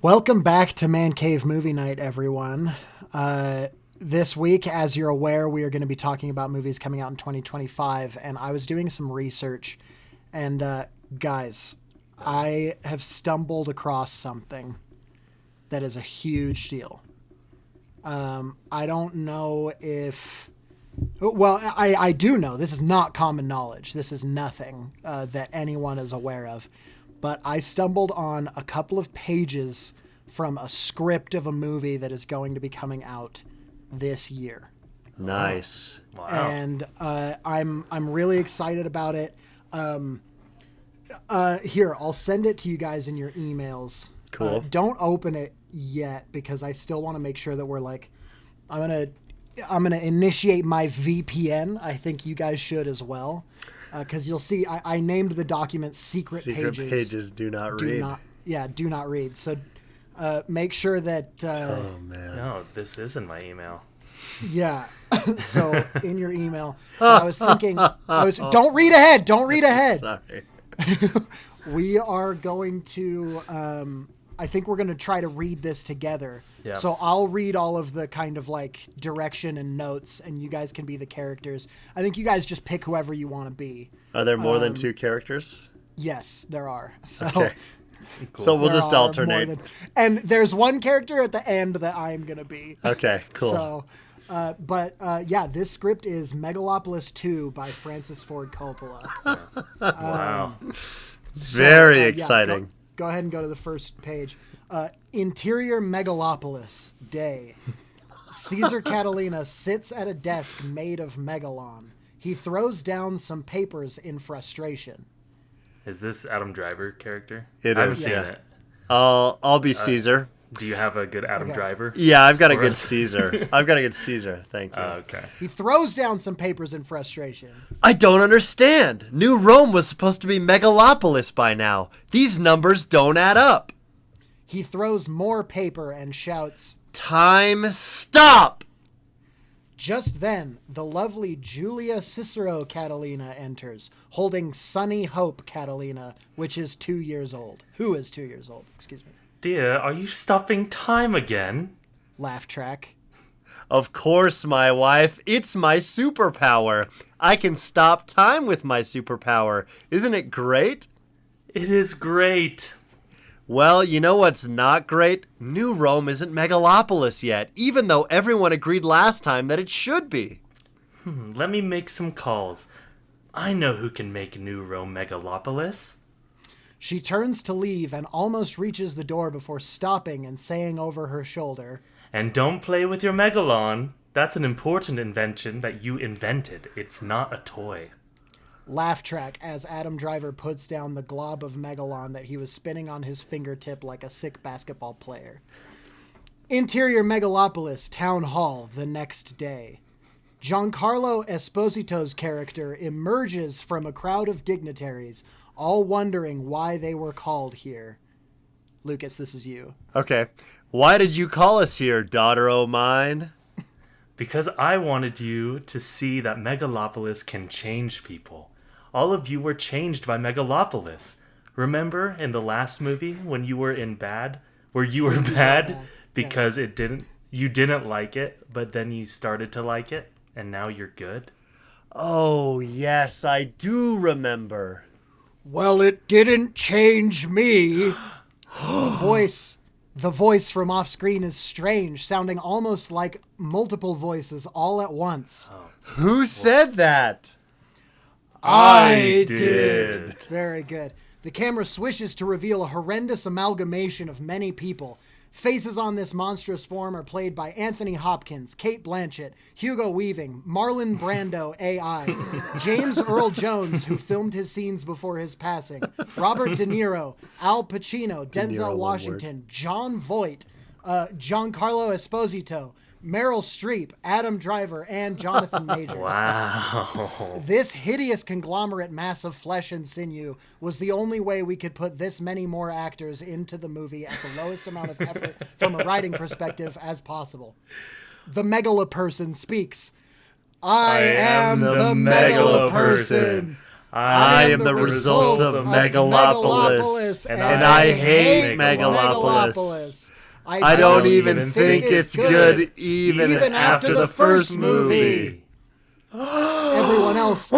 Welcome back to Man Cave Movie Night, everyone. This week, as you're aware, we are going to be talking about movies coming out in 2025, and I was doing some research, and guys, I have stumbled across something that is a huge deal. I don't know if... Well, I do know. This is not common knowledge. This is nothing that anyone is aware of. But I stumbled on a couple of pages from a script of a movie that is going to be coming out this year. Nice. Wow. And I'm really excited about it. Here, I'll send it to you guys in your emails. Cool. Don't open it yet because I still want to make sure that we're like, I'm gonna initiate my VPN. I think you guys should as well. Because you'll see, I named the document Secret Pages. Secret Pages do not read. Do not read. So make sure that... Oh, man. No, this isn't my email. Yeah. So in your email, I was thinking, don't read ahead. Don't read ahead. Sorry. We are going to, I think we're going to try to read this together. Yeah. So I'll read all of the kind of like direction and notes, and you guys can be the characters. I think you guys just pick whoever you want to be. Are there more than two characters? Yes, there are. So, Okay. Cool. So we'll there just are alternate. more than- and there's one character at the end that I am going to be. Okay, cool. So, yeah, this script is Megalopolis 2 by Francis Ford Coppola. Wow. Very yeah, exciting. Go ahead and go to the first page. Interior Megalopolis Day. Caesar Catalina sits at a desk made of megalon. He throws down some papers in frustration. Is this Adam Driver character? It I haven't is, seen yeah. it. I'll be Caesar. Do you have a good Adam Okay. Driver? Yeah, I've got a Or- good Caesar. I've got a good Caesar. Thank you. Okay. He throws down some papers in frustration. I don't understand. New Rome was supposed to be Megalopolis by now. These numbers don't add up. He throws more paper and shouts. Time stop. Just then, the lovely Julia Cicero Catalina enters, holding Sunny Hope Catalina, which is 2 years old. Who is 2 years old? Excuse me. Dear, are you stopping time again? Laugh track. Of course, my wife. It's my superpower. I can stop time with my superpower. Isn't it great? It is great. Well, you know what's not great? New Rome isn't Megalopolis yet, even though everyone agreed last time that it should be. Let me make some calls. I know who can make New Rome Megalopolis. She turns to leave and almost reaches the door before stopping and saying over her shoulder, And don't play with your megalon. That's an important invention that you invented. It's not a toy. laugh track as Adam Driver puts down the glob of megalon that he was spinning on his fingertip like a sick basketball player. Interior Megalopolis Town Hall the next day. Giancarlo Esposito's character emerges from a crowd of dignitaries, all wondering why they were called here. Lucas, this is you. Okay. Why did you call us here, daughter o' mine? Because I wanted you to see that Megalopolis can change people. All of you were changed by Megalopolis. Remember in the last movie when you were in bad? Where you were bad because you didn't like it, but then you started to like it, and now you're good? Oh, yes, I do remember. Well, it didn't change me. The voice from off screen is strange, sounding almost like multiple voices all at once. Who said that? I did. Very good. The camera swishes to reveal a horrendous amalgamation of many people. Faces on this monstrous form are played by Anthony Hopkins, Kate Blanchett, Hugo Weaving, Marlon Brando AI, James Earl Jones, who filmed his scenes before his passing, Robert De Niro, Al Pacino, Denzel one Washington, John Voight, Giancarlo Esposito, Meryl Streep, Adam Driver, and Jonathan Majors. Wow. This hideous conglomerate mass of flesh and sinew was the only way we could put this many more actors into the movie at the lowest amount of effort from a writing perspective as possible. The megaloperson speaks. I am the megaloperson. I am the result of Megalopolis, and and I hate Megalopolis. I don't even think it's good even after the first movie. Everyone else.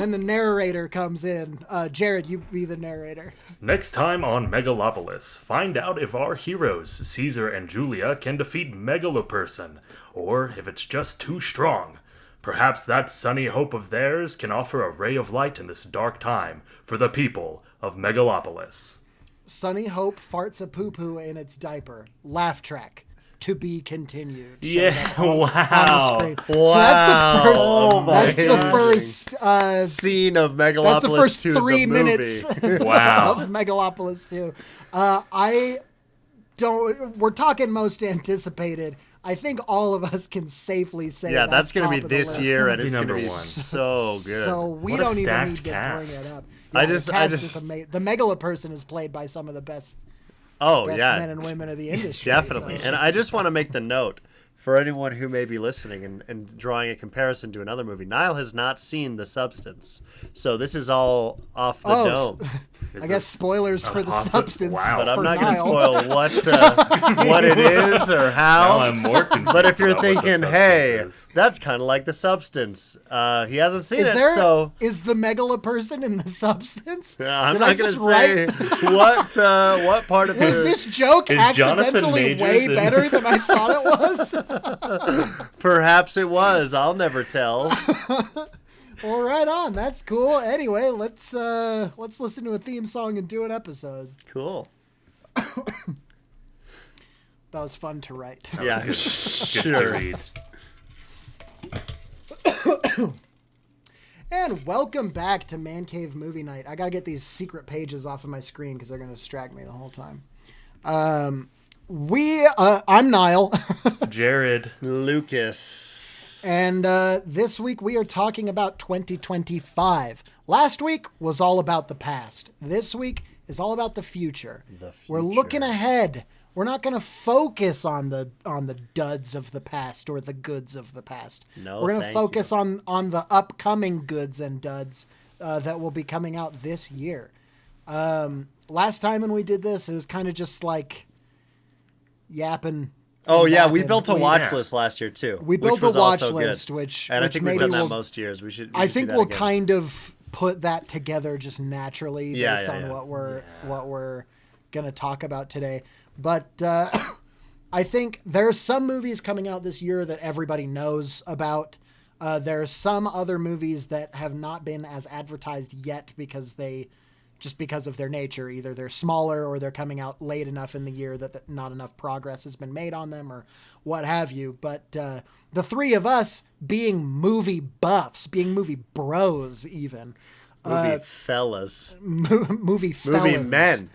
And the narrator comes in. Jared, you be the narrator. Next time on Megalopolis, find out if our heroes, Caesar and Julia, can defeat Megaloperson, or if it's just too strong. Perhaps that sunny hope of theirs can offer a ray of light in this dark time for the people of Megalopolis. Sunny Hope farts a poo-poo in its diaper. Laugh track. To be continued. Yeah, On the wow. screen. Wow. So that's the Amazing. first Scene of Megalopolis that's the first 2, 3 the movie. minutes Wow. of Megalopolis 2. We're talking most anticipated. I think all of us can safely say Yeah, that's going to be this year, and it's going to number be one. so good. So we What a don't even stacked need to cast. bring it up. I the just- cast is the Megaloperson is played by some of the best yeah, men and women of the industry. definitely. So- And I just want to make the note for anyone who may be listening and drawing a comparison to another movie. Niall has not seen The Substance, so this is all off the dome. I guess spoilers for the substance. Wow. But I'm for not going to Niall. spoil what it is or Now how. I'm more confused. But if you're about what the thinking, substance hey, is. that's kind of like The Substance, he hasn't seen Is it, there so is the Megaloperson in the substance? I'm Did I not going to just say write- what part of Was it. this joke Is Jonathan accidentally Majors way in- better than I thought it was? Perhaps it was. I'll never tell. Well, right on. That's cool. Anyway, let's listen to a theme song and do an episode. Cool. That was fun to write. Yeah, Good sure. to read. And welcome back to Man Cave Movie Night. I gotta get these secret pages off of my screen because they're gonna distract me the whole time. I'm Niall, Jared. Lucas. and this week we are talking about 2025. Last week was all about the past. This week is all about the future. We're looking ahead. We're not going to focus on the duds of the past or the goods of the past. No, we're going to thank focus on the upcoming goods and duds that will be coming out this year. Last time when we did this, it was kind of just like yapping. Oh and yeah, we yapping. built a watch list last year too. We built which a was watch also good. list, which and I which think we've maybe done that we'll, most years. We should. I do think that we'll again. kind of put that together just naturally Yeah, based yeah, on yeah. what we're gonna talk about today. But I think there's some movies coming out this year that everybody knows about. There are some other movies that have not been as advertised yet because of their nature. Either they're smaller or they're coming out late enough in the year that not enough progress has been made on them or what have you. But the three of us being movie buffs, being movie bros even. Movie fellas, Movie felons. movie men.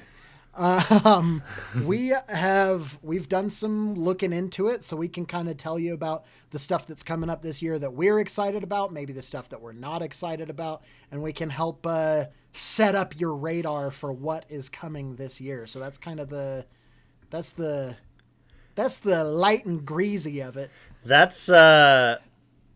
We've done some looking into it, so we can kind of tell you about the stuff that's coming up this year that we're excited about, maybe the stuff that we're not excited about, and we can help set up your radar for what is coming this year. So that's kind of that's the light and greasy of it.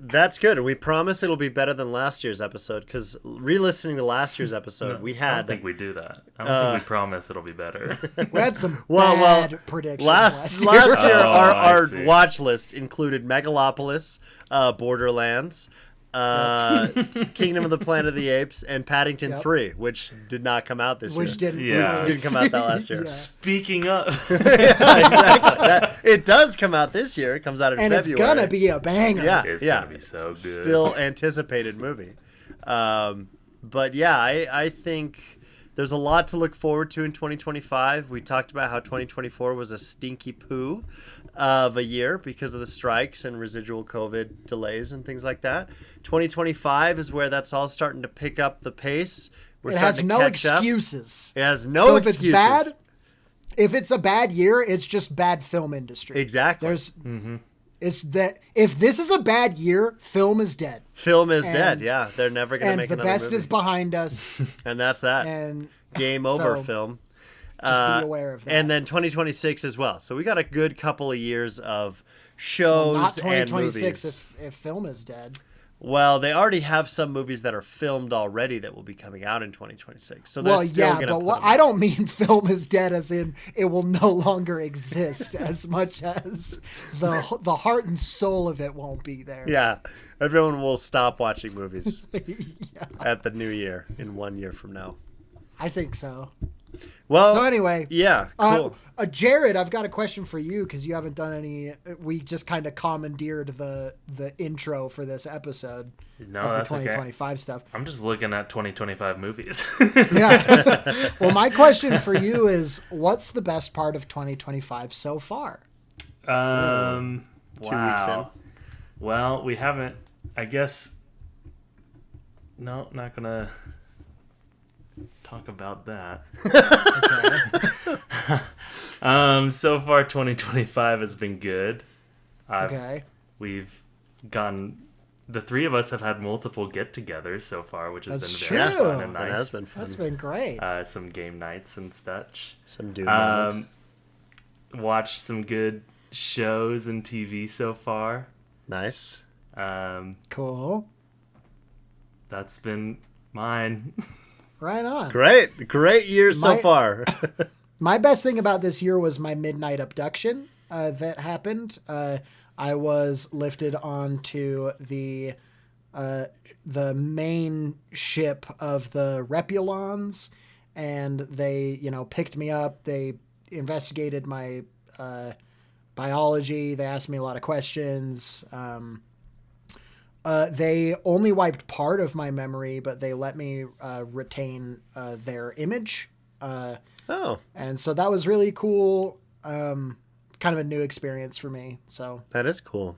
That's good. We promise it'll be better than last year's episode because re-listening to last year's episode, we I had don't think we do that. I don't think we promise it'll be better. We had some Well, bad predictions last year. last year Oh, I our see. watch list included Megalopolis, Borderlands, Kingdom of the Planet of the Apes, and Paddington Yep. 3, which did not come out this Which year. didn't Yeah. release. Didn't come out that last year. Yeah. Speaking of, It does come out this year. It comes out in And February. it's gonna be a banger. Yeah, it's yeah. gonna be so good. Still anticipated movie. But yeah, I think there's a lot to look forward to in 2025. We talked about how 2024 was a stinky poo of a year because of the strikes and residual COVID delays and things like that. 2025 is where that's all starting to pick up the pace. We're It has starting no to catch up. excuses. It has no So if excuses. it's bad, if it's a bad year, it's just bad film industry. Exactly. There's it's that if this is a bad year, film is dead. Film is and- dead. Yeah, they're never going to And make the another best movie. is behind us. And that's that. And Game over, so, film. just be aware of that. And then 2026 as well. So we got a good couple of years of Well, shows not and 2026 movies. if film is dead. Well, they already have some movies that are filmed already that will be coming out in 2026. So they're Well, still yeah, going to but put what, them I out. don't mean film is dead as in it will no longer exist as much as the heart and soul of it won't be there. Yeah, everyone will stop watching movies Yeah, at the new year in 1 year from now. I think so. Well, So anyway, yeah, cool. Jared, I've got a question for you because you haven't done any. We just kind of commandeered the intro for this episode No, of the that's okay. 2025 stuff. I'm just looking at 2025 movies. Yeah. Well, my question for you is, what's the best part of 2025 so far? 2 weeks in. Well, we haven't. I guess. No, not gonna talk about that. So far 2025 has been good. Okay. We've gone. The three of us have had multiple get-togethers so far, which has That's been very true. fun and That nice. has been fun. That's been great. Some game nights and such. Some dude moment. Watched some good shows and TV so far. Nice. Cool. That's been mine. Right on. Great year so My- far. My best thing about this year was my midnight abduction that happened. I was lifted onto the main ship of the Repulons, and they, picked me up. They investigated my biology. They asked me a lot of questions. They only wiped part of my memory, but they let me retain their image. Oh, And so that was really cool. Kind of a new experience for me. So that is cool.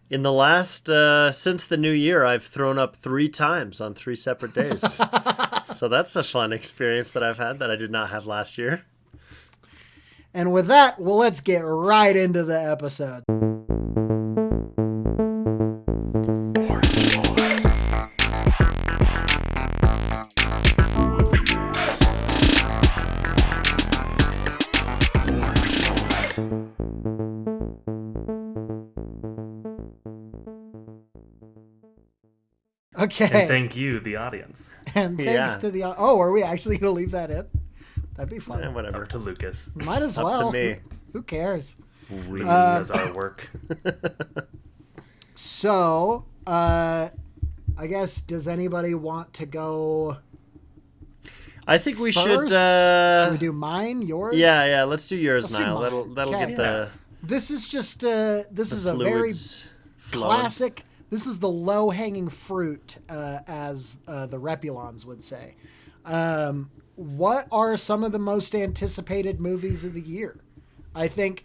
In the last, since the new year, I've thrown up 3 times on 3 separate days. So that's a fun experience that I've had that I did not have last year. and with that, well, let's get right into the episode. Okay. And thank you, the audience. And thanks Yeah. to the. Oh, are we actually going to leave that in? That'd be fun. Whatever. Up to Lucas. Might as Up to well. me. Who cares? Lucas does our work. So, I guess, does anybody want to go I think we first? should. Should we do mine, yours? Yeah. Let's do yours, Let's do Niall. mine. That'll Okay. get the This is just this is a very fluids flowing. classic. This is the low hanging fruit, as the Repulons would say. What are some of the most anticipated movies of the year? I think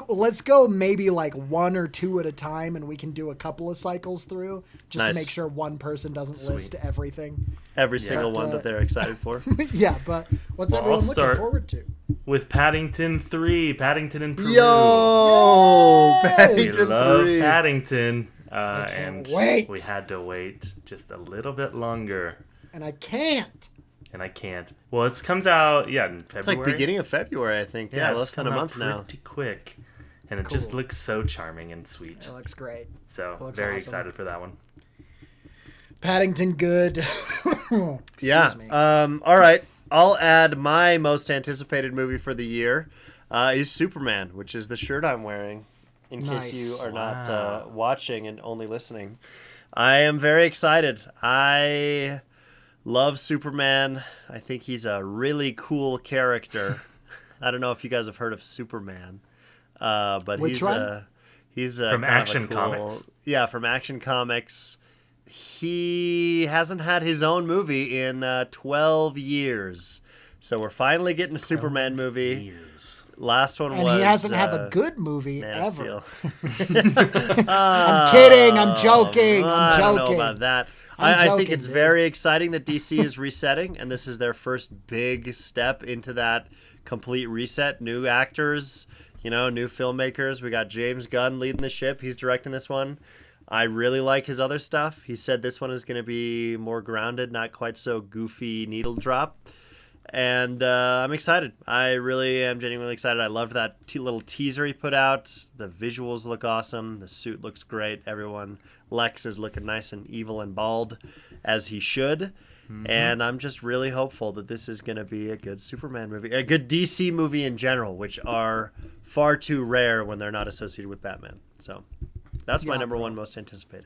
let's go maybe like 1 or 2 at a time, and we can do a couple of cycles through just Nice. to make sure one person doesn't list everything. Every single But, one that they're excited for. Yeah, but what's Well, everyone I'll looking start. forward to? With Paddington 3, Paddington in Peru. Yo, Yay! We Paddington love 3. Paddington. can't And wait. we had to wait just a little bit longer. And I can't. And I can't. Well, it comes out, in February. It's like beginning of February, I think. Yeah, it's less than a coming out month now. pretty quick. And it just Cool. looks so charming and sweet. It looks great. So, looks very awesome. excited for that one. Paddington good. Yeah. Excuse me. All right. I'll add my most anticipated movie for the year is Superman, which is the shirt I'm wearing. In Nice. case you are not Wow. watching and only listening, I am very excited. I love Superman. I think he's a really cool character. I don't know if you guys have heard of Superman, but Which one? He's From kind of a Action cool- Comics. Yeah, from Action Comics. He hasn't had his own movie in 12 years. So we're finally getting a Superman movie. Years. Last one And was he hasn't had a good movie Man of ever. Steel. I'm kidding. I'm joking. I I'm don't know joking. about that. I'm I think joking, it's dude. very exciting that DC is resetting, and this is their first big step into that complete reset. New actors, new filmmakers. We got James Gunn leading the ship. He's directing this one. I really like his other stuff. He said this one is going to be more grounded, not quite so goofy needle drop. And I'm excited. I really am genuinely excited. I loved that little teaser he put out. The visuals look awesome. The suit looks great. Everyone, Lex is looking nice and evil and bald, as he should. And I'm just really hopeful that this is going to be a good Superman movie, a good DC movie in general, which are far too rare when they're not associated with Batman. So that's my number one most anticipated.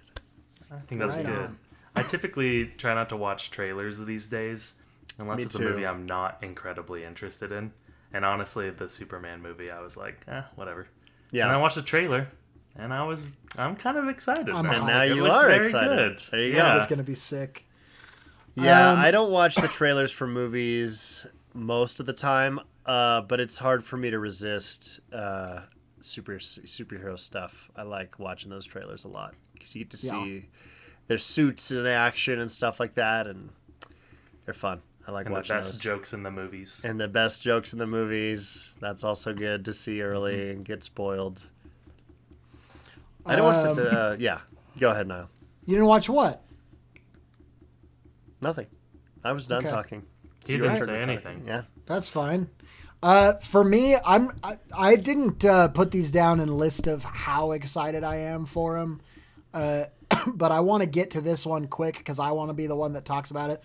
I think that's Right good. on. I typically try not to watch trailers these days, unless Me it's too. a movie I'm not incredibly interested in. And honestly, the Superman movie, I was like, whatever. Yeah. And I watched the trailer, and I'm kind of excited. I'm man. hyped. And now It you looks are very excited. good. There you go. Yeah. It's gonna be sick. Yeah, I don't watch the trailers for movies most of the time, but it's hard for me to resist superhero stuff. I like watching those trailers a lot because you get to see their suits in action and stuff like that, and they're fun. I like And the watching best those. jokes in the movies. And the best jokes in the movies. That's also good to see early and get spoiled. I didn't watch the. Yeah, go ahead, Niall. You didn't watch what? Nothing. I was done Okay. talking. He It's your didn't turn say to talk. anything. Yeah. That's fine. For me, I didn't put these down in a list of how excited I am for them, but I want to get to this one quick because I want to be the one that talks about it.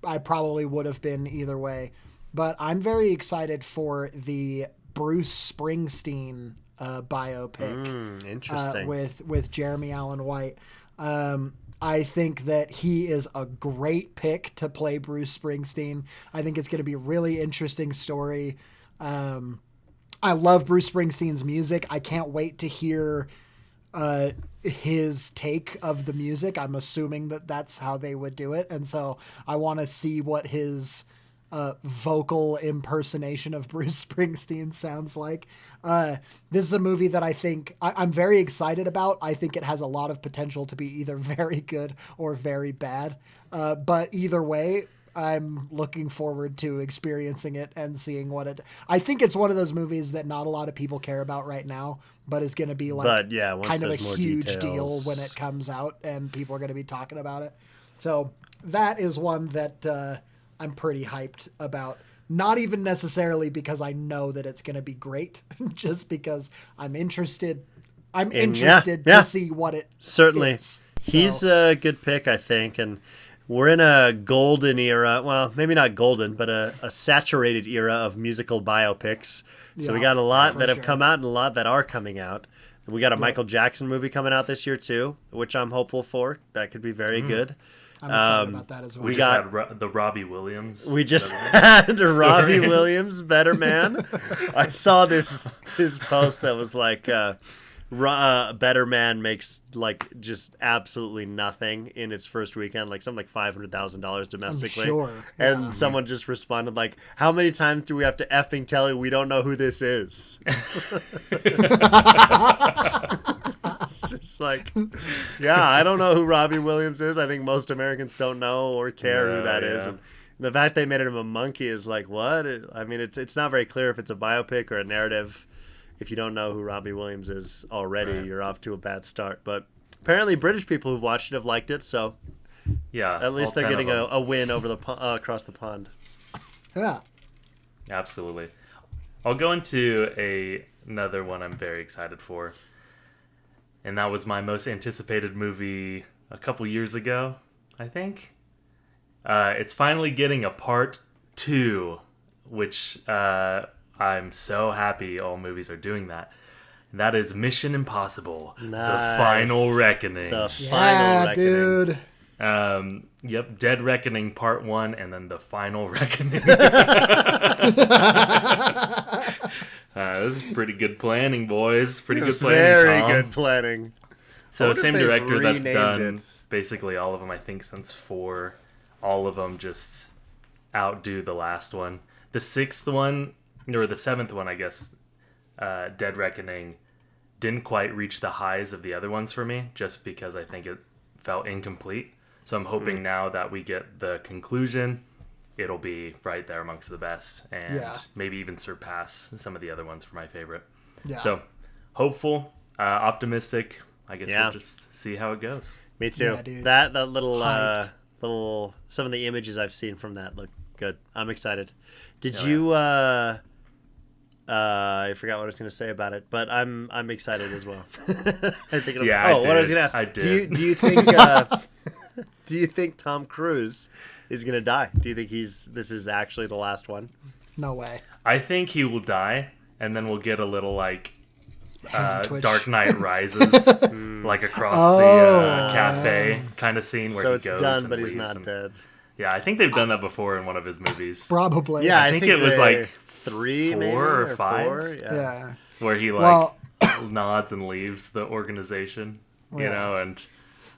I probably would have been either way, but I'm very excited for the Bruce Springsteen biopic Interesting. with Jeremy Allen White. I think that he is a great pick to play Bruce Springsteen. I think it's going to be a really interesting story. I love Bruce Springsteen's music. I can't wait to hear his take of the music. I'm assuming that that's how they would do it. And so I want to see what his vocal impersonation of Bruce Springsteen sounds like. This is a movie that I think I'm very excited about. I think it has a lot of potential to be either very good or very bad. But either way, I'm looking forward to experiencing it and seeing what it. I think it's one of those movies that not a lot of people care about right now, but is going to be like But yeah, once kind of a there's more huge deal details. when it comes out and people are going to be talking about it. So that is one that I'm pretty hyped about. Not even necessarily because I know that it's going to be great, just because I'm interested. I'm interested yeah. to see what it Certainly. is. He's So, a good pick, I think. And we're in a golden era. Well, maybe not golden, but a saturated era of musical biopics. So we Yeah, got a lot for that have sure. come out and a lot that are coming out. We got a Michael Jackson movie coming out this year, too, which I'm hopeful for. That could be very good. I'm excited about that as well. we We got- just had the Robbie Williams. We just had Robbie Story. Williams, Better Man. I saw this post that was like, Better Man makes like just absolutely nothing in its first weekend, like something like $500,000 domestically. sure, And yeah. someone just responded like, "How many times do we have to effing tell you we don't know who this is?" It's just like, yeah, I don't know who Robbie Williams is. I think most Americans don't know or care who No, that is. yeah. And the fact they made him a monkey is like, what? I mean, it's not very clear if it's a biopic or a narrative. If you don't know who Robbie Williams is already, Right. you're off to a bad start. But apparently, British people who've watched it have liked it, so Yeah. at least all they're 10 of getting them. a win over the across the pond. Yeah. Absolutely. I'll go into another one I'm very excited for. And that was my most anticipated movie a couple years ago, I think. It's finally getting a part 2, which I'm so happy all movies are doing that. And that is Mission Impossible: The Nice. Final Reckoning. The final Yeah, reckoning. dude. Yep, Dead Reckoning Part 1 and then The Final Reckoning. This is pretty good planning, boys. Pretty good planning, Very Tom. good planning. I So wonder if same they've director that's renamed done it. basically all of them, I think, since 4. All of them just outdo the last one. The 6th one, or the 7th one, I guess, Dead Reckoning, didn't quite reach the highs of the other ones for me, just because I think it felt incomplete. So I'm hoping now that we get the conclusion, it'll be right there amongst the best, and Yeah. maybe even surpass some of the other ones for my favorite. Yeah. So hopeful, optimistic. I guess Yeah. we'll just see how it goes. Me too. Yeah, dude. That little Hyped. little some of the images I've seen from that look Good. I'm excited. Did Oh, you? I forgot what I was going to say about it, but I'm excited as well. I think. Yeah, what I was going to ask. I did. Do you think? Do you think Tom Cruise is going to die? Do you think this is actually the last one? No way. I think he will die, and then we'll get a little like Hand twitch. Dark Knight Rises, like across the cafe kind of scene where So he it's goes done, and but he's leaves not and- dead. Yeah, I think they've done that before in one of his movies. Probably. Yeah, I think it was they- like 3, 4 maybe, or 5. 4? Yeah. where he like Well, nods and leaves the organization, you Yeah. know, and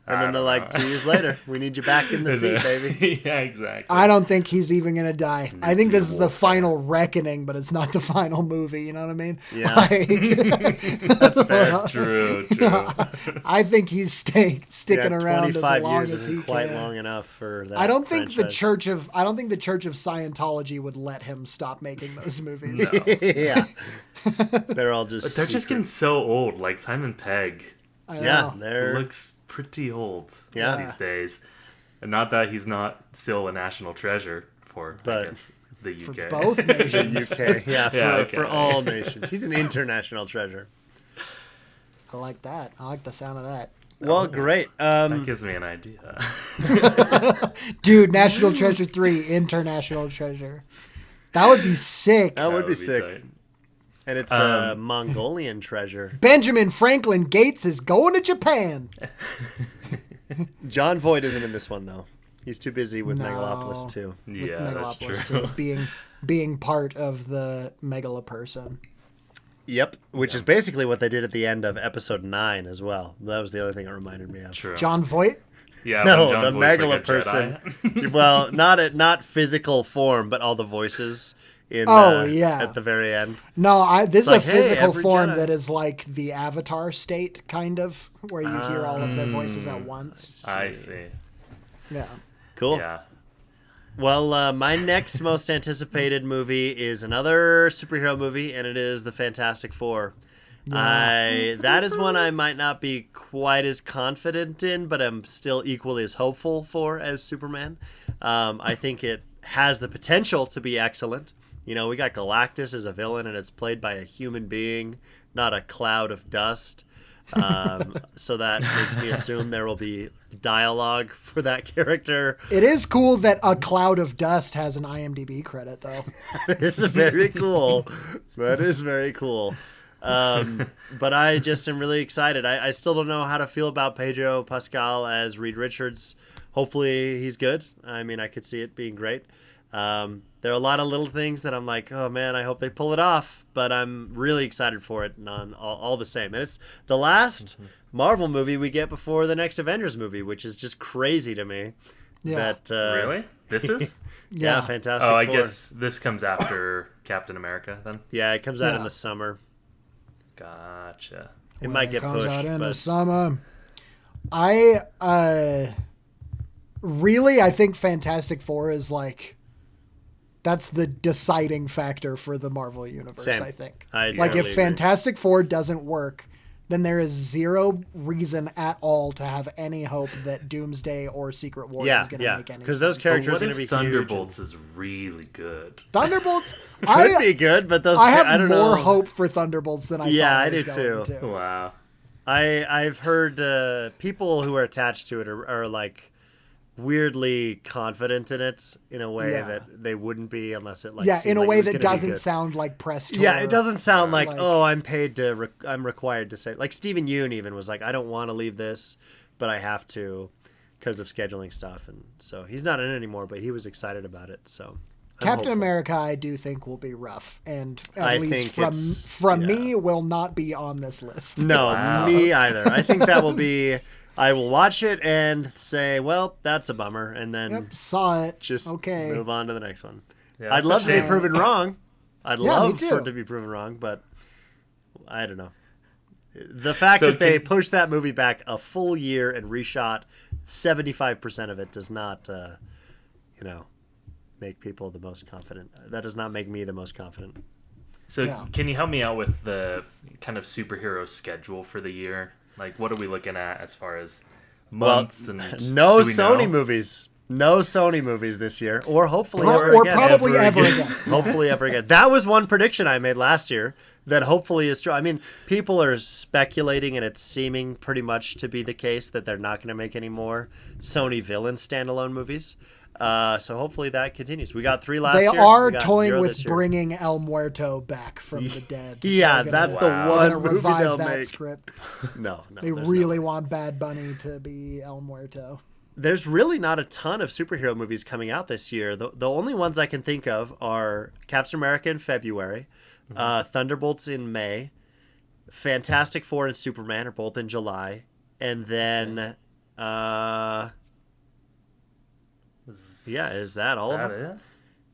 And then they're like, 2 years later, we need you back in the seat, baby. Yeah, exactly. I don't think he's even gonna die. I think this is the final reckoning, but it's not the final movie. You know what I mean? Yeah. Like, That's fair. True. I think he's sticking Yeah, around as 25 long years as he isn't quite can. long enough for that. I don't think the franchise. Church of Scientology would let him stop making those movies. Yeah. They're all just. They're just getting so old. Like Simon Pegg I Yeah, know. they're. looks pretty old Yeah. these days. And not that he's not still a national treasure for, But- I guess, the UK. For both nations. UK. Yeah, Yeah, for okay. all nations. He's an international treasure. I like that. I like the sound of that. Well, great. That gives me an idea. Dude, National Treasure 3, International Treasure. That would be sick. That would be sick. tight. And it's a Mongolian treasure. Benjamin Franklin Gates is going to Japan. John Voight isn't in this one, though. He's too busy with No. Megalopolis, too. Yeah, that's Megalopolis true. too, being part of the megala person. Yep, which is basically what they did at the end of episode 9 as well. That was the other thing it reminded me of. True. John Voight? Yeah, No, when John the Voight's megala like a person. Jedi. Well, not physical form, but all the voices in yeah. at the very end. No, this is like, a hey, physical every form Jedi. that is like the Avatar state, kind of, where you hear all of their voices at once. I see. Yeah. Cool. Yeah. Well, my next most anticipated movie is another superhero movie, and it is The Fantastic Four. That is one I might not be quite as confident in, but I'm still equally as hopeful for as Superman. I think it has the potential to be excellent. You know, we got Galactus as a villain, and it's played by a human being, not a cloud of dust. So that makes me assume there will be dialogue for that character. It is cool that A Cloud of Dust has an IMDb credit, though. It's very cool. That is very cool. But I just am really excited. I still don't know how to feel about Pedro Pascal as Reed Richards. Hopefully he's good. I mean, I could see it being great. There are a lot of little things that I'm like, oh man, I hope they pull it off. But I'm really excited for it all the same. And it's the last Marvel movie we get before the next Avengers movie, which is just crazy to me. Yeah. That, Really? This is? Yeah, Yeah. Fantastic Oh, I Four. guess this comes after Captain America then. Yeah, it comes out in Yeah. the summer. Gotcha. It might get comes pushed, out in the but summer. I think Fantastic Four is like that's the deciding factor for the Marvel universe. Same. I think. I Like totally if agree. Fantastic Four doesn't work, then there is zero reason at all to have any hope that Doomsday or Secret Wars Yeah, is going to yeah, make any 'cause those sense. characters What are if going to be Thunderbolts is really good? Thunderbolts. Could be good, but those I I have don't more know. hope for Thunderbolts than I Yeah, thought I I do was going too. to. Wow. I've heard people who are attached to it are like weirdly confident in it in a way Yeah. that they wouldn't be unless it like Yeah, seemed in a like it way was that gonna be doesn't good. sound like press tour. Yeah, it doesn't sound like, Like- oh, I'm paid to I'm required to say, like Stephen Yeun even was like, I don't want to leave this, but I have to because of scheduling stuff, and so he's not in it anymore, but he was excited about it. So I'm Captain hopeful. America, I do think will be rough, and I at least think from it's- from me, will not be on this list. No, Wow. me either. I think that will be. I will watch it and say, well, that's a bummer, and then Yep, saw it. just okay. move on to the next one. Yeah, I'd that's a love to be shame. proven wrong. I'd Yeah, me love for too. it to be proven wrong, but I don't know. The fact So that they can- pushed that movie back a full year and reshot 75% of it does not, make people the most confident. That does not make me the most confident. So Yeah. can you help me out with the kind of superhero schedule for the year? Like, what are we looking at as far as months and No do we Sony know? movies. No Sony movies this year, or hopefully Or ever again. probably ever again. again. Hopefully ever again. That was one prediction I made last year that hopefully is true. I mean, people are speculating, and it's seeming pretty much to be the case that they're not going to make any more Sony villain standalone movies. So hopefully that continues. We got 3 last They year. are We got toying 0 with this year. bringing El Muerto back from the dead. Yeah, They're that's gonna- the Wow. they're one gonna movie revive they'll that make. script. No, They there's no really way. want Bad Bunny to be El Muerto. There's really not a ton of superhero movies coming out this year. The only ones I can think of are Captain America in February, Thunderbolts in May, Fantastic Four and Superman are both in July, and then is that all of That them? it?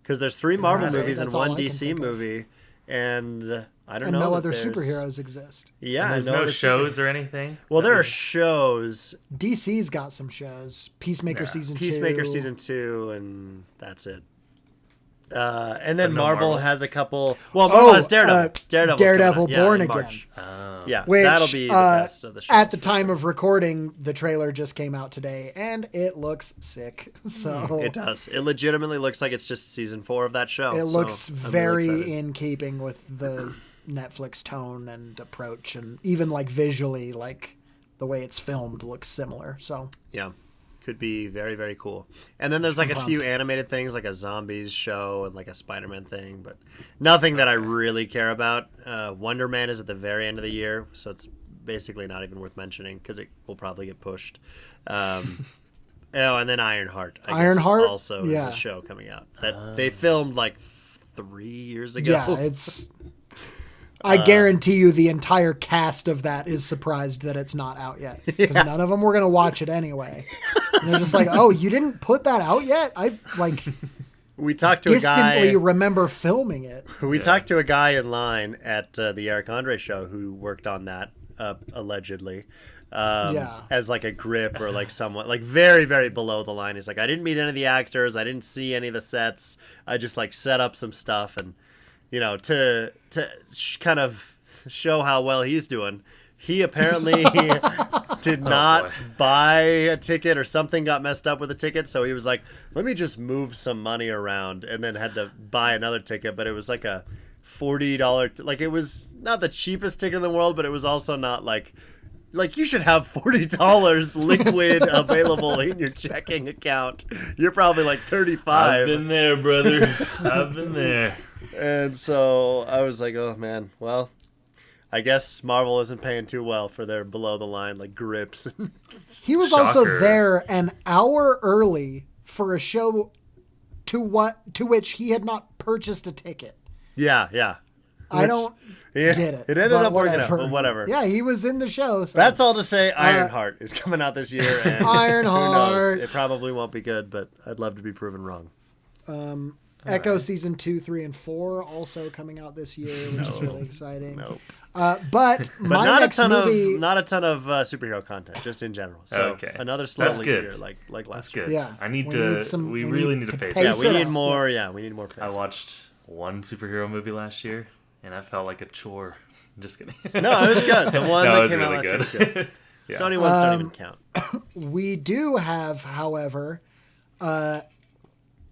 Because there's 3 Marvel that it? movies and That's all 1 I can DC think of. movie, and I don't And know. no that other there's- superheroes exist. Yeah, And there's no no other shows or anything. Well, there are shows. DC's got some shows. Peacemaker Yeah. season 2. Peacemaker season 2, and that's it. And then But no Marvel Marvel? has a couple. Well, Marvel has Daredevil. Daredevil coming out. Born in Again. March. Oh. Yeah, Which, that'll be the best of the shows. at the time of recording, the trailer just came out today, and it looks sick. So It does. It legitimately looks like it's just season 4 of that show. it so looks I'm very really excited. in keeping with the Netflix tone and approach, and even like visually, like the way it's filmed looks similar. So Yeah, could be very, very cool. And then there's like a Pumped. few animated things, like a zombies show and like a Spider-Man thing, but nothing that I really care about. Wonder Man is at the very end of the year, so it's basically not even worth mentioning because it will probably get pushed. And then Ironheart. I guess, Ironheart? also Yeah. is a show coming out that they filmed like 3 years ago. yeah, it's. I guarantee you, the entire cast of that is surprised that it's not out yet because none of them were gonna watch it anyway. And they're just like, "Oh, you didn't put that out yet?" I like We talked to a distantly guy. remember filming it. We talked to a guy in line at the Eric Andre show who worked on that allegedly. Yeah. As like a grip or like someone like very, very below the line. He's like, I didn't meet any of the actors. I didn't see any of the sets. I just like set up some stuff and, to kind of show how well he's doing. He apparently did not boy. buy a ticket or something got messed up with a ticket. So he was like, let me just move some money around, and then had to buy another ticket. But it was like a $40, like it was not the cheapest ticket in the world, but it was also not like you should have $40 liquid available in your checking account. You're probably like 35. I've been there, brother. I've been there. And so I was like, oh man, well, I guess Marvel isn't paying too well for their below the line like grips. He was also Shocker. there an hour early for a show to which he had not purchased a ticket. yeah. I don't Yeah, get it. It ended but up working out, but whatever. Yeah, he was in the show. So. That's all to say Ironheart is coming out this year. And Ironheart. Who knows? It probably won't be good, but I'd love to be proven wrong. Echo season 2, 3, and 4 also coming out this year, which is really exciting. Nope. But But my not a next ton movie, of superhero content, just in general. So Okay. another slow That's lead good. year, like That's last year. good. Yeah. I need We to. need some- we we really need need to to pace pace Yeah, it. we it need up. more. Yeah, we need more. I pace. watched one superhero movie last year, and I felt like a chore. I'm just kidding. No, it was good. The one No, it that was came out really last year was good. good. Yeah. Sony ones don't even count. we do have, however,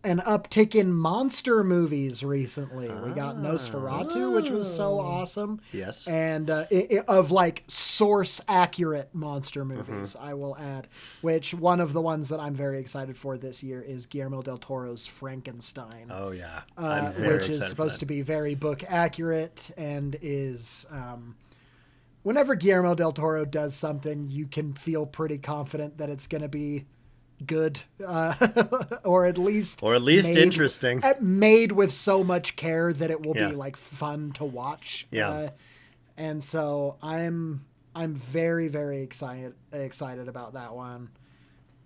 an uptick in monster movies recently. We got Nosferatu, which was so awesome. Yes. And of like source accurate monster movies, I will add, which one of the ones that I'm very excited for this year is Guillermo del Toro's Frankenstein. Oh yeah, I'm very Which is excited for supposed that. to be very book accurate and is whenever Guillermo del Toro does something, you can feel pretty confident that it's going to be good, or at least interesting. made with so much care that it will Yeah. be like fun to watch. Yeah. And so I'm very, very excited about that one.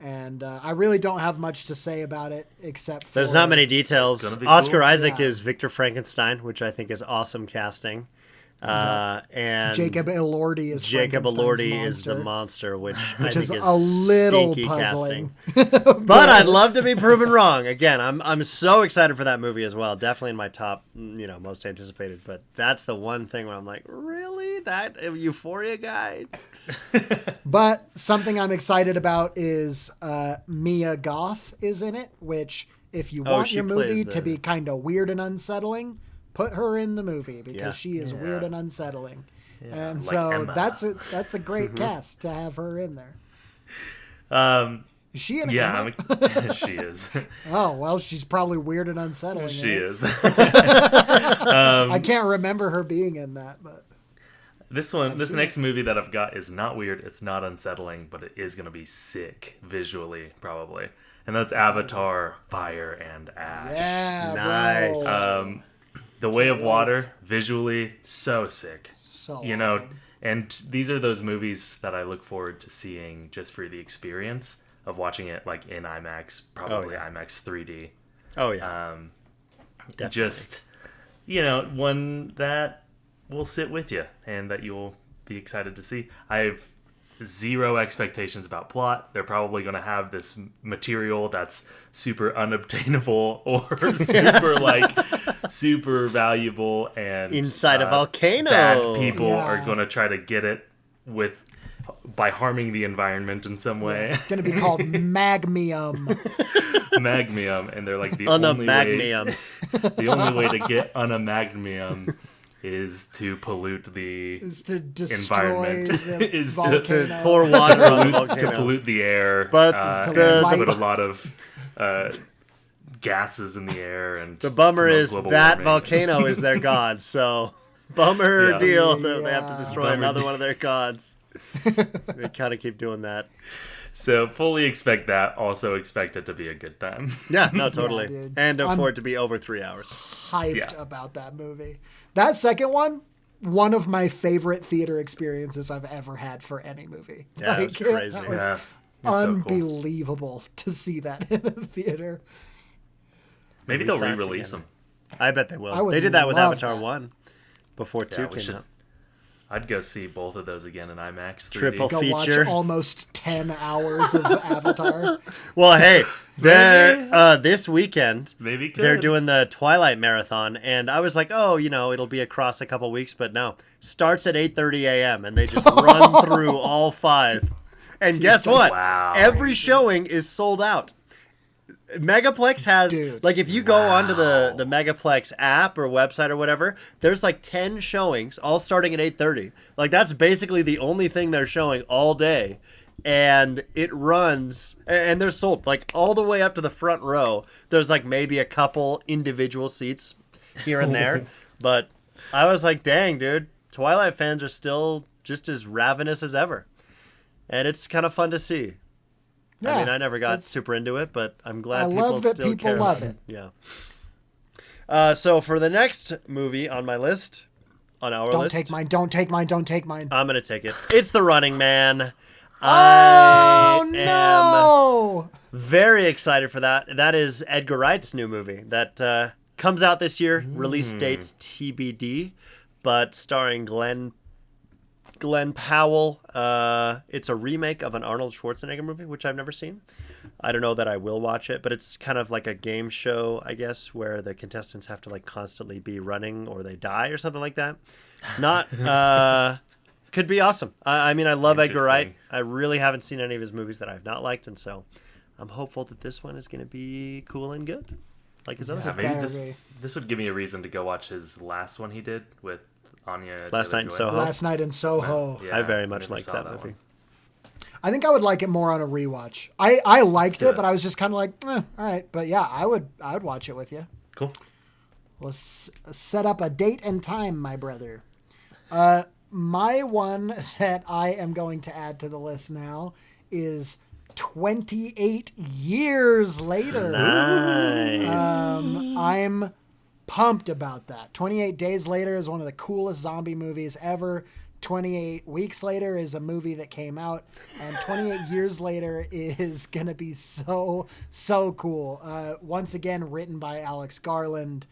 And I really don't have much to say about it except for There's not many It's details. gonna be Oscar cool. Isaac Yeah. is Victor Frankenstein, which I think is awesome casting. And Jacob Elordi is Jacob Frankenstein's Elordi is the monster, monster, which I which think is is a little stinky puzzling. casting. But I'd love to be proven wrong. Again, I'm so excited for that movie as well. Definitely in my top, most anticipated. But that's the one thing where I'm like, really, that Euphoria guy? But something I'm excited about is Mia Goth is in it, which if you want she your movie plays to the- be kind of weird and unsettling, put her in the movie because Yeah. she is weird and unsettling. And like so Emma. that's a great cast to have her in there. Is she in Yeah, Emma? she is. Oh, well, she's probably weird and unsettling. in She it. is. I can't remember her being in that, but This next movie that I've got is not weird, it's not unsettling, but it is going to be sick visually, probably. And that's Avatar, Fire and Ash. yeah, Nice. bro. The Way of Water, visually, so sick. So You know, awesome. and these are those movies that I look forward to seeing just for the experience of watching it like in IMAX, probably yeah. IMAX 3D. Oh yeah. Definitely. Just, one that will sit with you and that you'll be excited to see. I have zero expectations about plot. They're probably going to have this material that's super unobtainable or super valuable, and Inside a volcano. bad people Yeah. are going to try to get it by harming the environment in some way. It's going to be called Magmium. Magmium, and they're like the On a only way. magmium. The only way to get unamagmium is to pollute the Is to destroy environment. the Is volcano. To pour water on the to volcano. pollute the air, But to the- put a lot of gases in the air, and The bummer promote is global that warming. volcano is their god, so bummer Yeah. deal that they have to Yeah. destroy Bummer another deal. one of their gods. They kind of keep doing that. So fully expect that. Also expect it to be a good time. Yeah, no, totally. dude. And I'm- for it to be over 3 hours. Hyped Yeah. about that movie. That second one of my favorite theater experiences I've ever had for any movie. Yeah, it was crazy. That was Yeah, it's so cool. unbelievable to see that in a theater. Maybe We they'll saw it re-release together. them. I bet they I will. would They did that with love Avatar that. 1 before 2 we came should- out. I'd go see both of those again in IMAX 3D. Triple Go feature. watch almost 10 hours of Avatar. Well, hey, they're this weekend. Maybe good. They're doing the Twilight Marathon, and I was like, oh, it'll be across a couple weeks, but no. Starts at 8:30 a.m., and they just run through all 5. And guess what? Wow. Every showing is sold out. Megaplex has, Dude. like, if you go onto the Megaplex app or website or whatever, there's like 10 showings, all starting at 8:30. Like, that's basically the only thing they're showing all day. And it runs, and they're sold, like, all the way up to the front row. There's, like, maybe a couple individual seats here and there. But I was like, dang, dude, Twilight fans are still just as ravenous as ever. And it's kind of fun to see. Yeah, I mean, I never got it's- super into it, but I'm glad I people love that still people care. love about it. Yeah. So for the next movie on my list, on our Don't list, take mine, don't take mine, don't take mine. I'm gonna take it. It's The Running Man. Oh, I am no! very excited for that. That is Edgar Wright's new movie that comes out this year. Release dates TBD, but starring Glenn Powell. It's a remake of an Arnold Schwarzenegger movie, which I've never seen. I don't know that I will watch it, but it's kind of like a game show, I guess, where the contestants have to like constantly be running or they die or something like that. Not could be awesome. I mean, I love Edgar Wright. Interesting. I really haven't seen any of his movies that I've not liked, and so I'm hopeful that this one is going to be cool and good, like his other Yeah, stuff. maybe Better this would give me a reason to go watch his last one he did with Anya. Last Night in Taylor-Joy. Soho. Last Night in Soho. Yeah, I very much never like saw that movie. one. I think I would like it more on a rewatch. I liked do it, it. but I was just kind of like, all right. But yeah, I would watch it with you. Cool. Let's set up a date and time, my brother. My one that I am going to add to the list now is 28 years later. Nice. I'm pumped about that. 28 Days Later is one of the coolest zombie movies ever. 28 Weeks Later is a movie that came out, and 28 Years Later is going to be so cool. Once again, written by Alex Garland,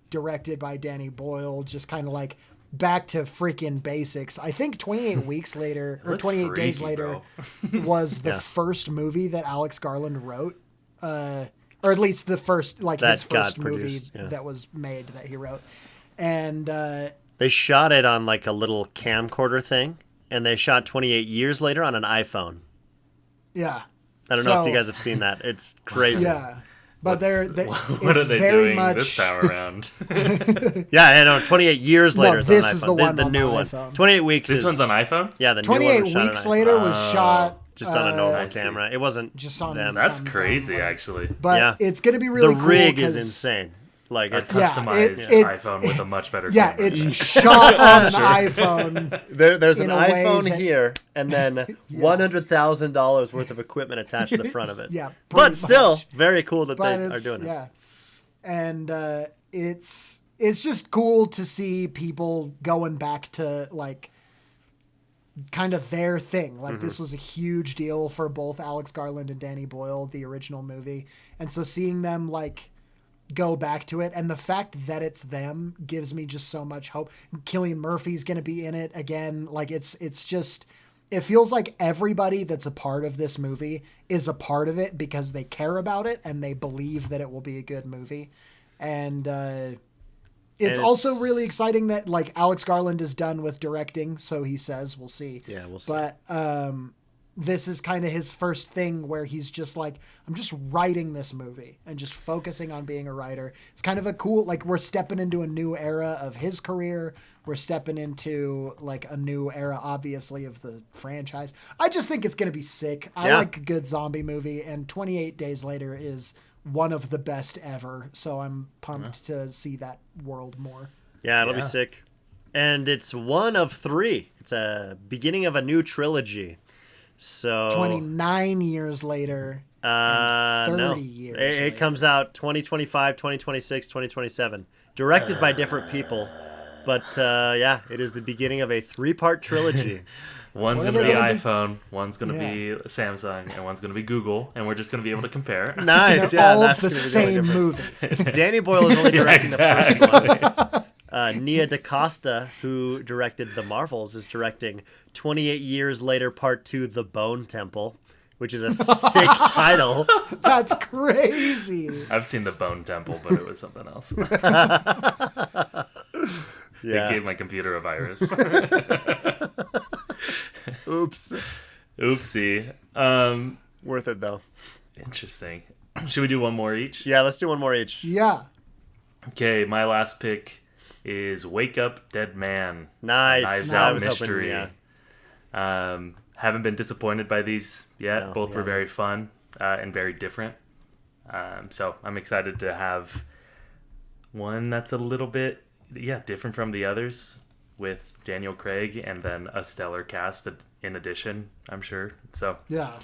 directed by Danny Boyle, just kind of like back to freaking basics. I think 28 Weeks Later, or That's 28 Days freaky, Later, bro. was the Yeah. first movie that Alex Garland wrote. Or at least the first, like That his first got movie produced, yeah. that was made that he wrote. And They shot it on like a little camcorder thing, and they shot 28 years later on an iPhone. Yeah. I don't know if you guys have seen that. It's crazy. Yeah. But what are they very doing much this time around? Yeah, I know. 28 years later is on this iPhone. is the one the on new the one. iPhone. 28 weeks This is... one's on iPhone? Yeah, the new 28 one was shot weeks on later iPhone. was shot Just on a normal I see. camera. It wasn't Just on them. That's Some crazy, dumb way. actually. But Yeah. it's going to be The really cool. rig is 'cause- insane. Like, A it's... Yeah, customized it's- iPhone with a much better Yeah, camera. it's shot on an iPhone. There's an in a way iPhone that- here, and then $100,000 worth of equipment attached to the front of it. Yeah, but pretty still, much. very cool that But they are it's, doing it. yeah. And it's just cool to see people going back to like kind of their thing. Like this was a huge deal for both Alex Garland and Danny Boyle, the original movie. And so seeing them like go back to it, and the fact that it's them gives me just so much hope. Cillian Murphy's going to be in it again. Like it's just, it feels like everybody that's a part of this movie is a part of it because they care about it and they believe that it will be a good movie. And it's also really exciting that like Alex Garland is done with directing, so he says. We'll see. Yeah, we'll see. But this is kind of his first thing where he's just like, I'm just writing this movie and just focusing on being a writer. It's kind of a cool, like we're stepping into a new era of his career. We're stepping into like a new era, obviously, of the franchise. I just think it's going to be sick. I Yeah. like a good zombie movie, and 28 Days Later is one of the best ever. So I'm pumped to see that world more. Yeah, it'll be Yeah. sick. And it's one of 3. It's a beginning of a new trilogy. So 29 years later. and 30 no. years It later. comes out 2025, 2026, 2027. Directed by different people. But yeah, it is the beginning of a 3-part trilogy. One's What going are to they be gonna be? iPhone, one's going to be Samsung, and one's going to be Google, and we're just going to be able to compare. Nice. They're Yeah, all that's the gonna be same only difference. movie. Danny Boyle is only directing exactly. the first one. Nia DaCosta, who directed The Marvels, is directing 28 Years Later Part 2, The Bone Temple, which is a sick title. That's crazy. I've seen the Bone Temple, but it was something else. Yeah. It gave my computer a virus. Oops. Oopsie. Worth it, though. Interesting. Should we do one more each? Yeah, let's do one more each. Yeah. Okay, my last pick is Wake Up Dead Man. Nice. Knives I Out was Mystery. hoping, yeah. Haven't been disappointed by these yet. No, Both were yeah. very fun and very different. So I'm excited to have one that's a little bit, different from the others, with Daniel Craig and then a stellar cast in addition, I'm sure. So Yeah.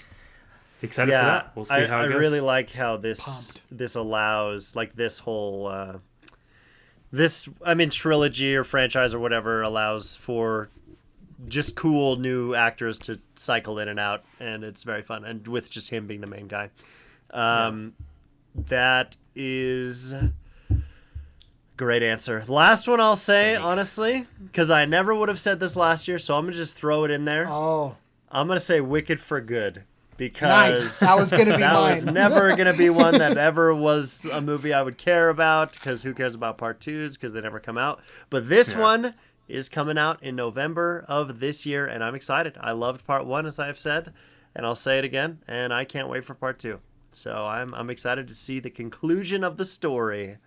excited for that. We'll see how it I goes. really like how this Pumped. allows, like, this whole trilogy or franchise or whatever allows for just cool new actors to cycle in and out, and it's very fun, and with just him being the main guy. That is great answer. The last one I'll say, Thanks. honestly, because I never would have said this last year, so I'm gonna just throw it in there. Oh, I'm gonna say Wicked for Good, because nice. That was going to be that mine. was never going to be one that ever was a movie I would care about, because who cares about part 2s, because they never come out. But this one is coming out in November of this year, and I'm excited. I loved part 1, as I've said, and I'll say it again, and I can't wait for part 2. So I'm excited to see the conclusion of the story.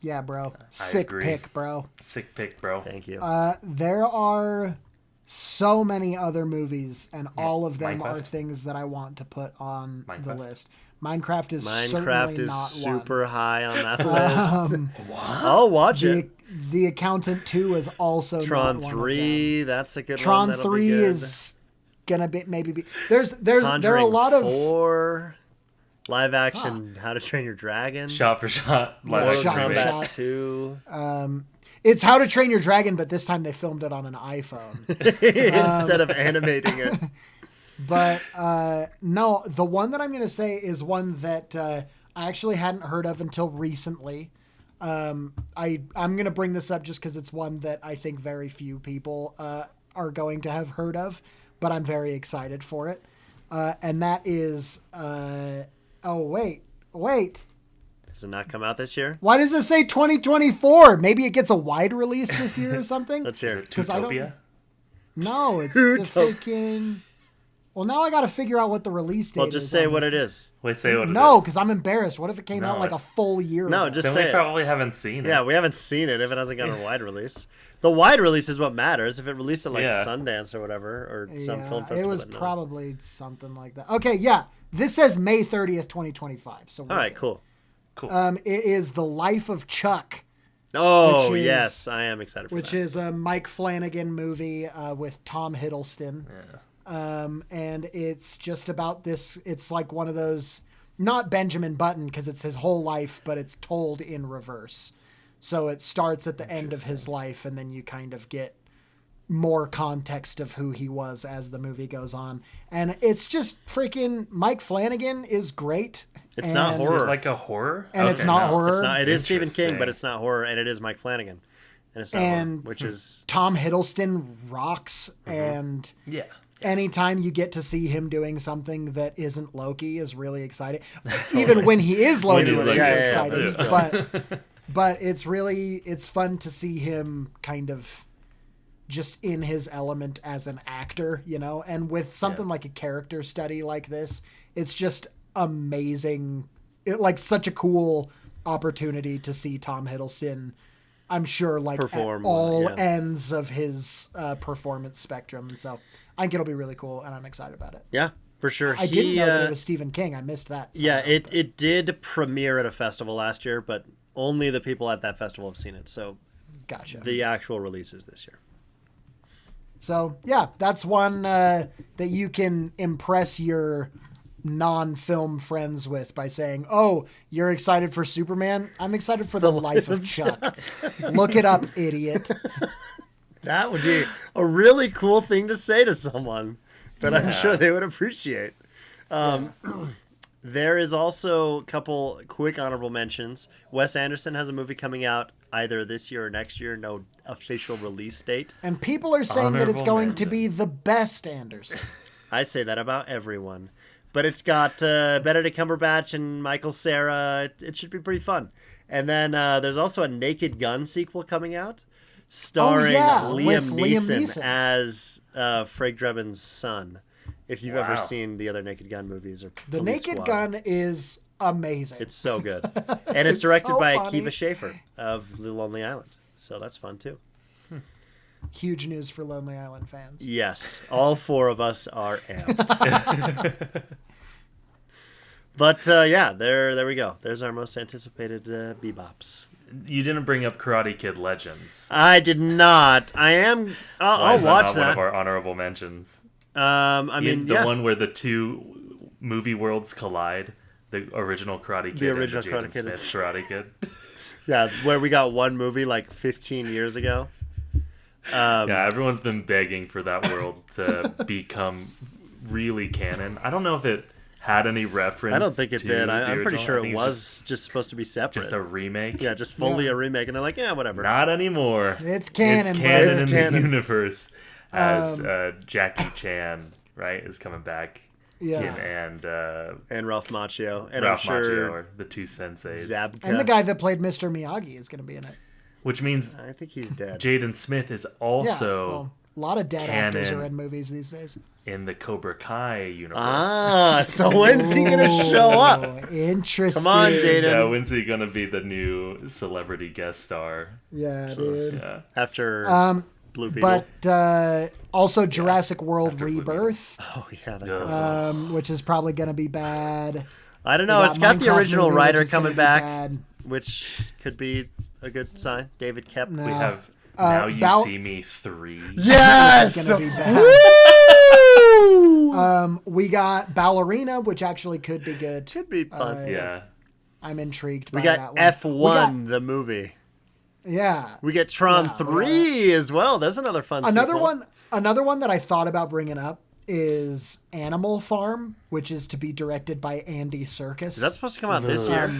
Yeah, bro. Sick agree. pick, bro. Sick pick, bro. Thank you. There are so many other movies, and all of them Minecraft? are things that I want to put on the Minecraft? list. Minecraft is Minecraft certainly is not super high on that one. list. I'll watch it. The Accountant 2 is also Tron not one 3, that's a good one. Tron That'll be 3 good. is gonna be maybe be there's there are a Conjuring lot of 4, live action How to Train Your Dragon. Shot for shot. Yeah, Live Mortal shot for Kombat shot. 2. it's How to Train Your Dragon, but this time they filmed it on an iPhone. Instead of animating it. But no, the one that I'm going to say is one that I actually hadn't heard of until recently. I'm going to bring this up just because it's one that I think very few people are going to have heard of, but I'm very excited for it. And that is, wait. Does it not come out this year? Why does it say 2024? Maybe it gets a wide release this year or something? Let's Is hear it it. 'Cause I don't- Zootopia? No, it's Who the told- freaking. Well, now I got to figure out what the release date Well, is. just say on what this. it is. Wait, say what it is. No, because I'm embarrassed. What if it came No, out like a it's- full year No, ago? just Then say we it. probably haven't seen it. Yeah, we haven't seen it if it hasn't gotten a wide release. The wide release is what matters. If it released at like Yeah. Sundance or whatever, or some Yeah, film it festival. was that no. probably something like that. Okay, yeah. This says May 30th, 2025. So All right, cool. It is The Life of Chuck, Oh, Which is- yes, I am excited for which that. is a Mike Flanagan movie with Tom Hiddleston. Yeah. And it's just about this. It's like one of those, not Benjamin Button, because it's his whole life, but it's told in reverse. So it starts at the end of his life, and then you kind of get more context of who he was as the movie goes on. And it's just freaking Mike Flanagan is great. It's not And- Is horror. it like a horror? And it's not horror. It's not. It is Stephen King, Interesting. but it's not horror, and it is Mike Flanagan, and it's not And- horror, which is Tom Hiddleston rocks, and Yeah. anytime you get to see him doing something that isn't Loki is really exciting. Even when he is Loki, he's it's Loki, really yeah, exciting. too. But it's fun to see him kind of just in his element as an actor, you know. And with something like a character study like this, it's just amazing. Like such a cool opportunity to see Tom Hiddleston. I'm sure, like Perform, at all yeah. ends of his performance spectrum, and so I think it'll be really cool, and I'm excited about it. yeah, for sure. I didn't know that it was Stephen King. I missed that. Yeah, somehow, it did premiere at a festival last year, but only the people at that festival have seen it. So Gotcha. the actual release is this year. So yeah, that's one that you can impress your non-film friends with by saying, "Oh, you're excited for Superman? I'm excited for the Life of Chuck." Look it up, idiot. That would be a really cool thing to say to someone that I'm Yeah. sure they would appreciate. There is also a couple quick honorable mentions. Wes Anderson has a movie coming out either this year or next year. No official release date. And people are saying that it's Honorable going to mention. be the best Anderson. I say that about everyone. But it's got Benedict Cumberbatch and Michael Cera. It should be pretty fun. And then there's also a Naked Gun sequel coming out, starring yeah, Liam with Liam Neeson Neeson. as Frank Drebin's son. If you've ever Wow. seen the other Naked Gun movies or The Police Naked Squad. Gun is amazing. It's so good. And it's It's directed so by funny. Akiva Schaffer of The Lonely Island. So that's fun too. Huge news for Lonely Island fans. Yes, all four of us are amped. But yeah, there we go. There's our most anticipated bebops. You didn't bring up Karate Kid Legends. I did not. I am. I'll, Why I'll is watch not one of that. our honorable mentions. I mean, the yeah. one where the two movie worlds collide. The original Karate Kid original and the Jaden Karate Kid. Smith Karate Kid. Yeah, where we got one movie like 15 years ago. Yeah, everyone's been begging for that world to become really canon. I don't know if it had any reference. I don't think it to did. the I'm pretty original. sure I it think it's was just supposed to be separate. just a remake. Yeah, just fully Yeah. a remake, and they're like, yeah, whatever. Not anymore. It's canon, It's bro. canon It's in canon. the universe. As Jackie Chan, right, is coming back. Yeah. And And Ralph Macchio, and Ralph I'm Macchio, sure or the two senseis. Zabka. And the guy that played Mr. Miyagi is going to be in it. Which means I think he's dead. Jaden Smith is Yeah. also well, a lot of dead actors canon. are in movies these days. in the Cobra Kai universe. Ah, so when's he gonna show up? Oh, interesting. Come on, Jaden. Yeah, when's he gonna be the new celebrity guest star? Yeah, dude. Yeah. After Blue Beetle. But also Jurassic World after Blue Beetle. Rebirth, Oh yeah, that Yeah. goes on. which is probably going to be bad. I don't We know. It's got the Minecraft original movie, writer which is gonna coming be back, bad. which could be a good sign. David Kep. No. We have Now You Bal- See Me 3. Yes. It's gonna be bad. Woo! We got Ballerina, which actually could be good. Could be fun. Yeah. I'm intrigued by we that got one. F1, the movie. Yeah. We get Tron Yeah, 3 as well. That's another fun sequel. Another one that I thought about bringing up is Animal Farm, which is to be directed by Andy Serkis. Is that supposed to come out this year?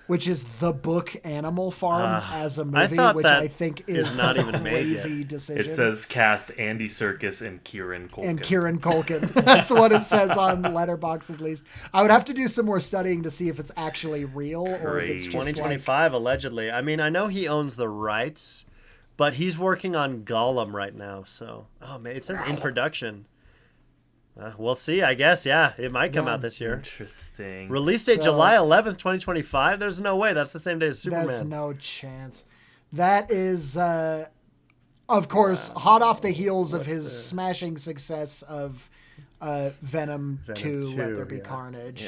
Which is the book Animal Farm as a movie, thought which that I think is is not a even made yet. crazy decision. It says cast Andy Serkis and Kieran Culkin. And Kieran Culkin. That's what it says on Letterboxd, at least. I would have to do some more studying to see if it's actually real or if it's Crazy. just 2025, allegedly. I mean, I know he owns the rights, but he's working on Gollum right now. So, oh man, it says in production. We'll see. I guess. Yeah, it might come out this year. Interesting. Release date July 11th, 2025. There's no way. That's the same day as Superman. There's no chance. That is, of course, hot off the heels of his smashing success of Venom 2, Let There Be Carnage.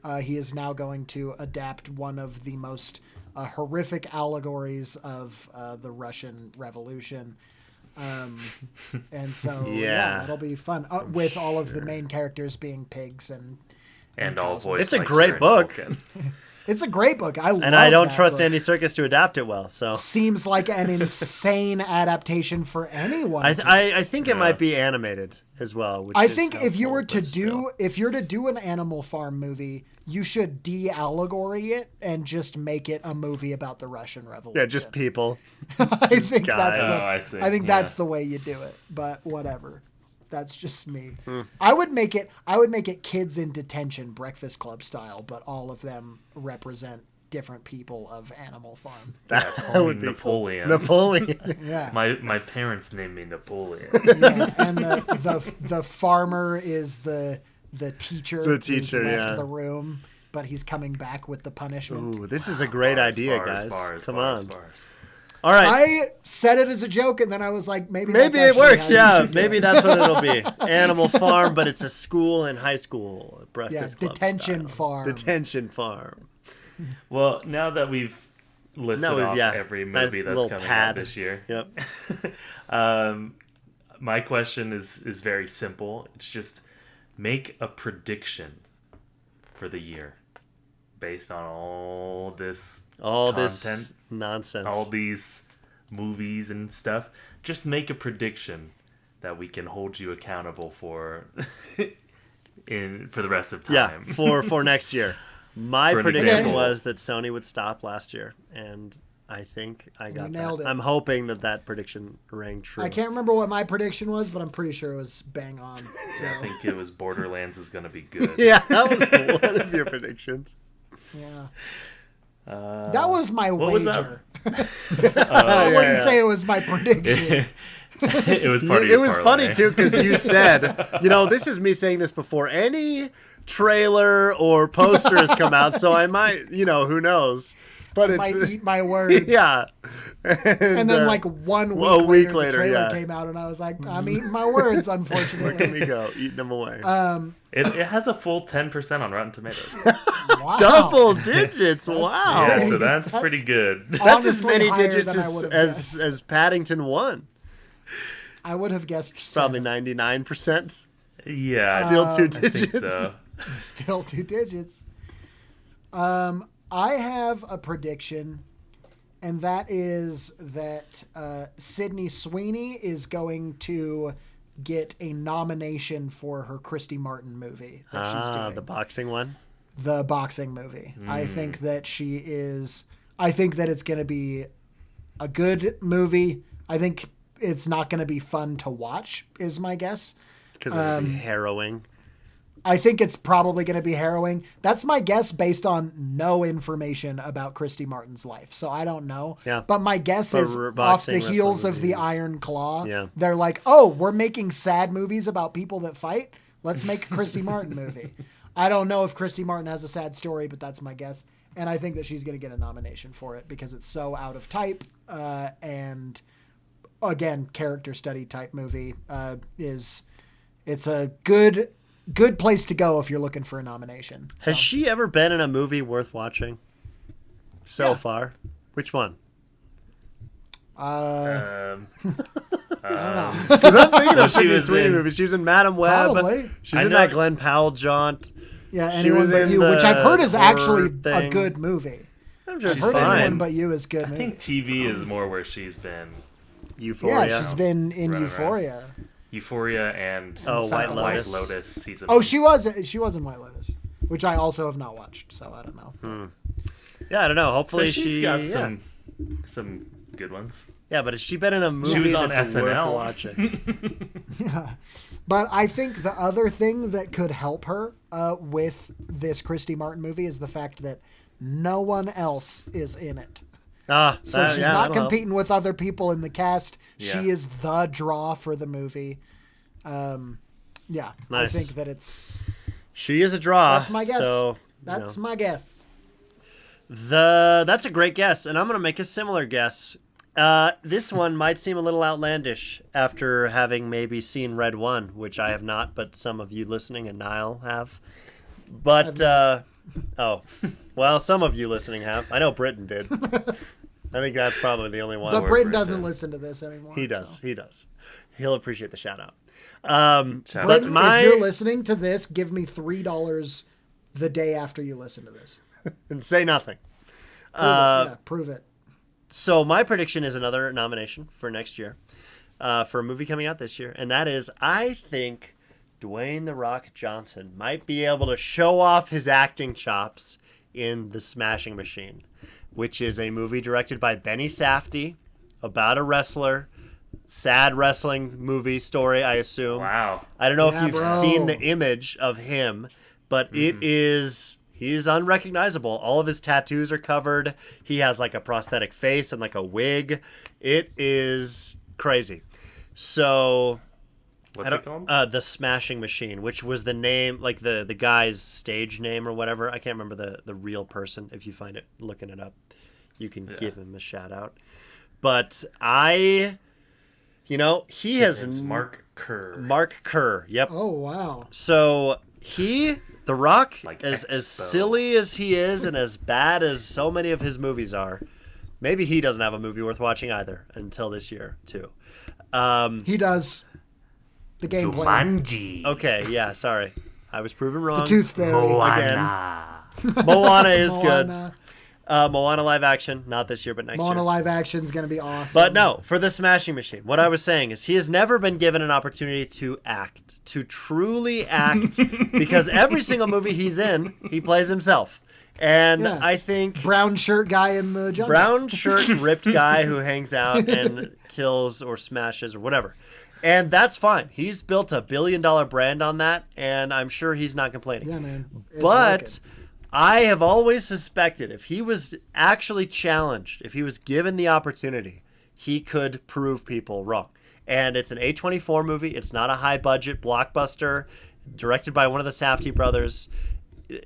Yeah. He is now going to adapt one of the most horrific allegories of the Russian Revolution. And so, yeah, it'll be fun with all of the main characters being pigs and all voiced. It's a like great Kieran book. Culkin. It's a great book. I love and I don't that trust book. Andy Serkis to adapt it well. So Seems like an insane adaptation for anyone. I think it might be animated as well. Which I is think if you helpful, were to but still. if you're to do an Animal Farm movie, you should de-allegory it and just make it a movie about the Russian Revolution. Yeah, just people. I think guys. that's I see. that's the way you do it. But whatever. That's just me. Hmm. I would make it kids in detention, Breakfast Club style, but all of them represent different people of Animal Farm. Call me Napoleon. Napoleon. Yeah. My parents named me Napoleon. Yeah, and the farmer is the teacher. The who's teacher, left yeah. the room, but he's coming back with the punishment. Ooh, this is a great idea, guys. Come on. Bars. All right. I said it as a joke, and then I was like, maybe Maybe that's it actually works, how you yeah. should do Maybe it. that's what it'll be. Animal Farm, but it's a school and high school. Breakfast Club Detention style. Farm. Detention Farm. Well, now that we've listed off every movie nice that's little coming pad. out this year, Yep. my question is very simple. It's just make a prediction for the year based on all this This nonsense. all these movies and stuff. Just make a prediction that we can hold you accountable for for the rest of time. Yeah, for next year. My For an prediction example. was that Sony would stop last year, and I think I got nailed that. it. I'm hoping that prediction rang true. I can't remember what my prediction was, but I'm pretty sure it was bang on. So, I think it was Borderlands is going to be good. Yeah, that was one of your predictions. yeah. That was my what was wager. that? I wouldn't say it was my prediction. It was part of It your was parlay. funny too because you said, this is me saying this before any trailer or poster has come out, so I might, who knows? But Might it's eat my words. yeah. And then like 1 week, a week later, later, the trailer yeah. came out, and I was like, I'm eating my words, Look unfortunately. at me go, eating them away. It has a full 10% on Rotten Tomatoes. Wow. Double digits! Wow, Yeah, so that's pretty good. that's as honestly many higher digits than I as, would've as guessed. as Paddington 1. I would have guessed Probably 7. 99%. Yeah, Still two I think digits. so. Still 2 digits. I have a prediction, and that is that Sydney Sweeney is going to get a nomination for her Christy Martin movie that she's doing. The boxing one. The boxing movie. I think that she is. I think that it's going to be a good movie. I think it's not going to be fun to watch, is my guess. Because it'll be harrowing. I think it's probably going to be harrowing. That's my guess based on no information about Christy Martin's life. So I don't know. Yeah. But my guess But is off boxing, the heels wrestling of the movies. Iron Claw, Yeah. they're like, oh, we're making sad movies about people that fight. Let's make a Christy Martin movie. I don't know if Christy Martin has a sad story, but that's my guess. And I think that she's going to get a nomination for it because it's so out of type. And again, character study type movie it's a good place to go if you're looking for a nomination. Has she ever been in a movie worth watching so Yeah. far? Which one? I don't know. Because I'm thinking of she Sydney was Sweeney in- movies. She was in Madam Web. Probably. She's I in know- that Glenn Powell jaunt. Yeah, She Anyone was But in You, which I've heard is the actually horror a thing. good movie. I'm sure I've it's heard Anyone fine. But You is good I movie. think TV is more where she's been. Euphoria. Yeah, she's been in Right, right. Euphoria. Euphoria and Oh, White White Lotus. Lotus season. Oh, one. she was in White Lotus, which I also have not watched, so I don't know. Yeah, I don't know. So Hopefully she's got some good ones. Yeah, but has she been in a movie was on that's worth SNL. watching? But I think the other thing that could help her with this Christy Martin movie is the fact that no one else is in it. So she's not that'll help. competing with other people in the cast. Yeah. She is the draw for the movie. Yeah, I Nice. think that it's. She is a draw. That's my guess. So, That's my guess. That's a great guess, and I'm going to make a similar guess. This one might seem a little outlandish after having maybe seen Red One, which I have not, but some of you listening and Niall have. But well, some of you listening have. I know Britton did. I think that's probably the only one. But where Britton doesn't listen to this anymore. He does. so. He does. He'll appreciate the shout out. Shout But Britton, my if you're listening to this, give me $3 the day after you listen to this. and say nothing. Prove it. So my prediction is another nomination for next year, for a movie coming out this year, and that is I think Dwayne "The Rock" Johnson might be able to show off his acting chops in The Smashing Machine, which is a movie directed by Benny Safdie about a wrestler. Sad wrestling movie story, I assume. Wow. I don't know Yeah, if you've bro. seen the image of him, but he's unrecognizable. All of his tattoos are covered. He has like a prosthetic face and like a wig. It is crazy. So What's it called? The Smashing Machine, which was the name, like the guy's stage name or whatever. I can't remember the real person. If you find it, looking it up, you can give him a shout out. But he has Name's Mark Kerr. Mark Kerr. Yep. Oh, wow. So The Rock, Like as Expo. silly as he is and as bad as so many of his movies are, maybe he doesn't have a movie worth watching either until this year too. He does. The game plan. Jumanji. Okay, yeah, sorry, I was proven wrong. The Tooth Fairy. Moana. Moana is good. Moana. Moana live action, not this year, but next Moana year. live action is going to be awesome. But no, for the Smashing Machine, what I was saying is he has never been given an opportunity to act, to truly act, because every single movie he's in, he plays himself. And Yeah. I think Brown shirt guy in the jungle. brown shirt, ripped guy who hangs out and kills or smashes or whatever. And that's fine. He's built a $1 billion brand on that, and I'm sure he's not complaining. Yeah, man. It's But working. I have always suspected if he was actually challenged, if he was given the opportunity, he could prove people wrong. And it's an A24 movie. It's not a high budget blockbuster directed by one of the Safdie brothers.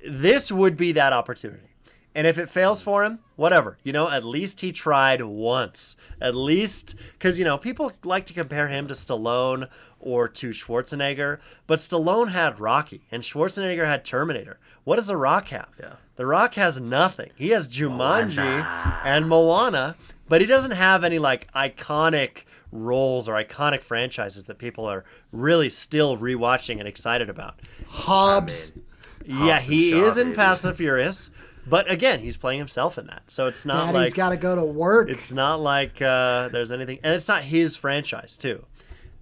This would be that opportunity. And if it fails for him, whatever. At least he tried once. At least, because, people like to compare him to Stallone or to Schwarzenegger. But Stallone had Rocky, and Schwarzenegger had Terminator. What does The Rock have? Yeah. The Rock has nothing. He has Jumanji and Moana, but he doesn't have any, iconic roles or iconic franchises that people are really still rewatching and excited about. Hobbs. Yeah, Hobbs and he Shaw, is in baby. Fast and the Furious, but again, he's playing himself in that. So it's not Daddy's like got to go to work. it's not like there's anything, and it's not his franchise too.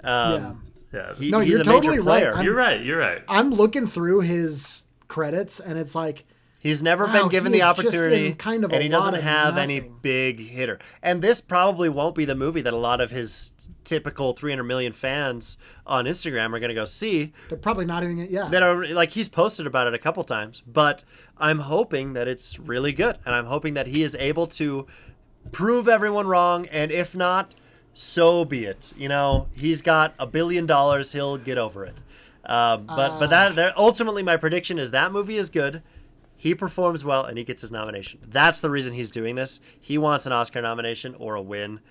Yeah. Yeah. He- No, he's you're a major totally right. player. You're right. I'm looking through his credits, and it's like, He's never Wow, been given he the is just opportunity, in kind of and a he doesn't lot of have any nothing. big hitter. And this probably won't be the movie that a lot of his typical 300 million fans on Instagram are going to go see. they're probably not even, yeah. That are he's posted about it a couple times, but I'm hoping that it's really good, and I'm hoping that he is able to prove everyone wrong. And if not, so be it. He's got $1 billion; he'll get over it. But that ultimately, my prediction is that movie is good. He performs well, and he gets his nomination. That's the reason he's doing this. He wants an Oscar nomination or a win.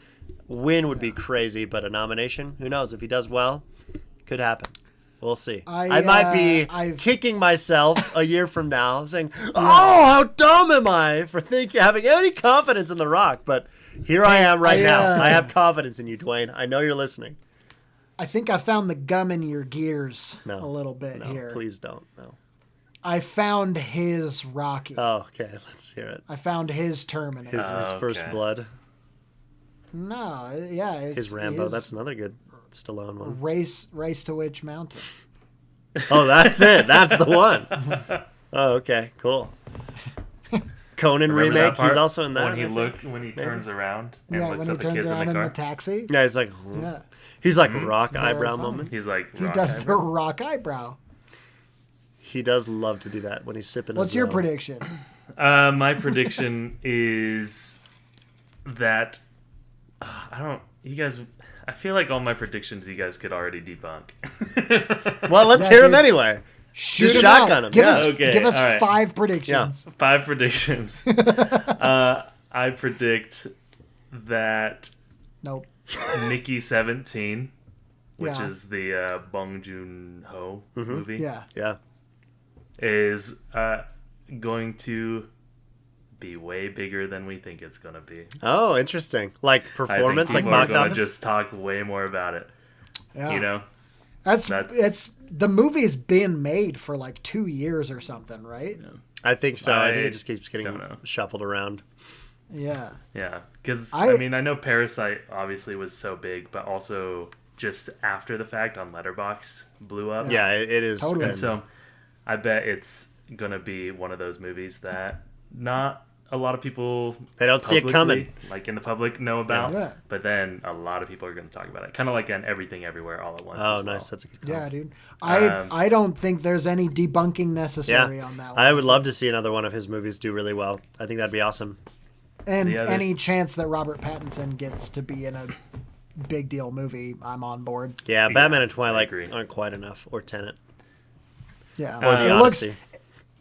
Win would be crazy, but a nomination, who knows? If he does well, could happen. We'll see. I might be kicking myself a year from now, saying, "Oh, how dumb am I for having any confidence in The Rock?" But here I am right now. I have confidence in you, Dwayne. I know you're listening. I think I found the gum in your gears No, a little bit No, here. please don't. No. I found his Rocky. Oh, okay. Let's hear it. I found his Terminator. His First okay. Blood. No, yeah. His Rambo. That's another good Stallone one. Race to Witch Mountain. Oh, that's it. That's the one. Oh, okay. Cool. Conan Remember that remake. part? He's also in that. When he turns around and Yeah, looks when he at the turns kids around in in the the car. taxi. Yeah, he's like, Yeah. he's like rock very eyebrow funny. moment. He's like, He rock does the eyebrow. rock eyebrow. He does love to do that when he's sipping. What's his, your prediction? My prediction is that I don't. You guys, I feel like all my predictions you guys could already debunk. Well, let's Yeah, hear them dude. anyway. Shoot Just 'em shotgun out. 'em, Give yeah. us, Okay, give us all right. 5 predictions. 5 predictions. I predict that Nope. Mickey 17, which Yeah. is the Bong Joon-ho movie, Yeah. Yeah. is going to be way bigger than we think it's going to be. Oh, interesting. Like performance, I like think people box are going office. to just talk way more about it. Yeah. You know? That's That's- the movie's been made for like 2 years or something, right? I think so. I think I it just keeps getting don't know. shuffled around. Yeah. Yeah, because I- I mean, I know Parasite obviously was so big, but also just after the fact on Letterboxd blew up. Yeah, it is. Totally. And so I bet it's gonna be one of those movies that not a lot of people They don't see it publicly, coming. like in the public, know about. Yeah. But then a lot of people are gonna talk about it, kind of like an Everything Everywhere All at Once. Oh, as well. nice. That's a good call. Yeah, dude. Um, I don't think there's any debunking necessary Yeah. on that one. I would love to see another one of his movies do really well. I think that'd be awesome. And The other- any chance that Robert Pattinson gets to be in a big deal movie, I'm on board. Yeah, Batman and I Twilight agree. aren't quite enough, or Tenet, Yeah. or The it Odyssey. looks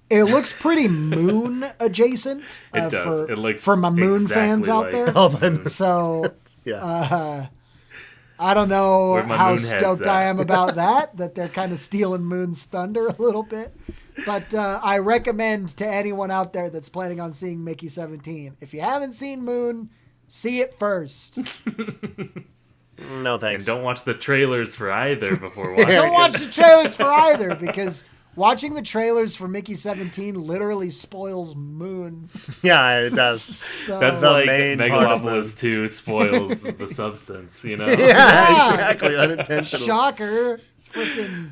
it looks pretty moon adjacent. It does. For, It looks for my moon exactly fans out like- there. Oh, man. So Yeah. I don't know Where my how moon head's stoked I at. am about that they're kind of stealing Moon's thunder a little bit. But I recommend to anyone out there that's planning on seeing Mickey 17, if you haven't seen Moon, see it first. No And thanks. don't watch the trailers for either before watching. Don't watch the trailers for either, because watching the trailers for Mickey 17 literally spoils Moon. Yeah, it does. So, That's The like main part of Megalopolis 2 spoils the substance, you know? yeah, Yeah. exactly. Unintentional. shocker. It's freaking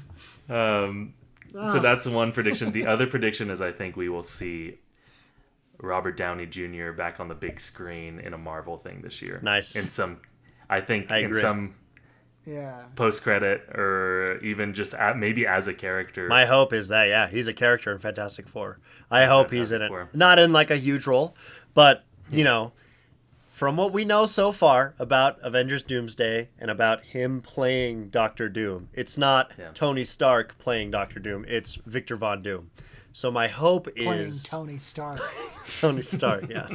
So that's one prediction. The other prediction is I think we will see Robert Downey Jr. back on the big screen in a Marvel thing this year. Nice. In some, I think I in agree. some yeah. post-credit or even just maybe as a character. My hope is that, yeah, he's a character in Fantastic Four. I hope he's in it. Fantastic Four. Not in like a huge role, but, you know, from what we know so far about Avengers Doomsday and about him playing Doctor Doom, it's not Yeah. Tony Stark playing Doctor Doom, it's Victor Von Doom. So my hope Playing is Tony Stark. Tony Stark, yeah.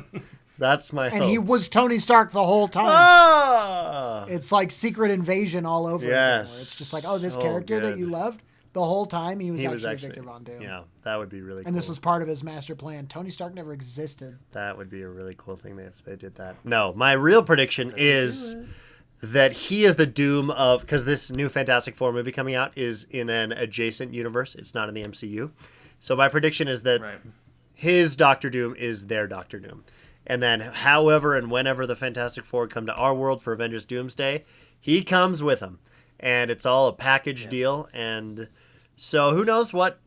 That's my And hope. he was Tony Stark the whole time. Ah! It's like Secret Invasion all over again. Where Yes. it's just like, oh, this So character that good. you loved, the whole time he was, He actually, was Victor Von Doom. Yeah, that would be really cool. And this was part of his master plan. Tony Stark never existed. That would be a really cool thing if they did that. No, my real prediction is that he is the Doom of, because this new Fantastic Four movie coming out is in an adjacent universe. It's not in the MCU. So my prediction is that Right. his Doctor Doom is their Doctor Doom. And then however and whenever the Fantastic Four come to our world for Avengers Doomsday, he comes with them. And it's all a package deal. And so who knows what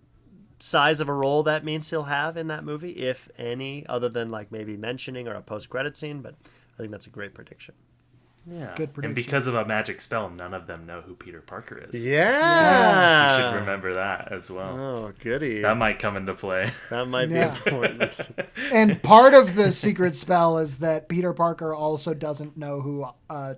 size of a role that means he'll have in that movie, if any, other than like maybe mentioning or a post-credit scene. But I think that's a great prediction. Yeah. Good prediction. And because of a magic spell, none of them know who Peter Parker is. Yeah. You should remember that as well. Oh, goody. That might come into play. That might be Yeah. important. And part of the secret spell is that Peter Parker also doesn't know who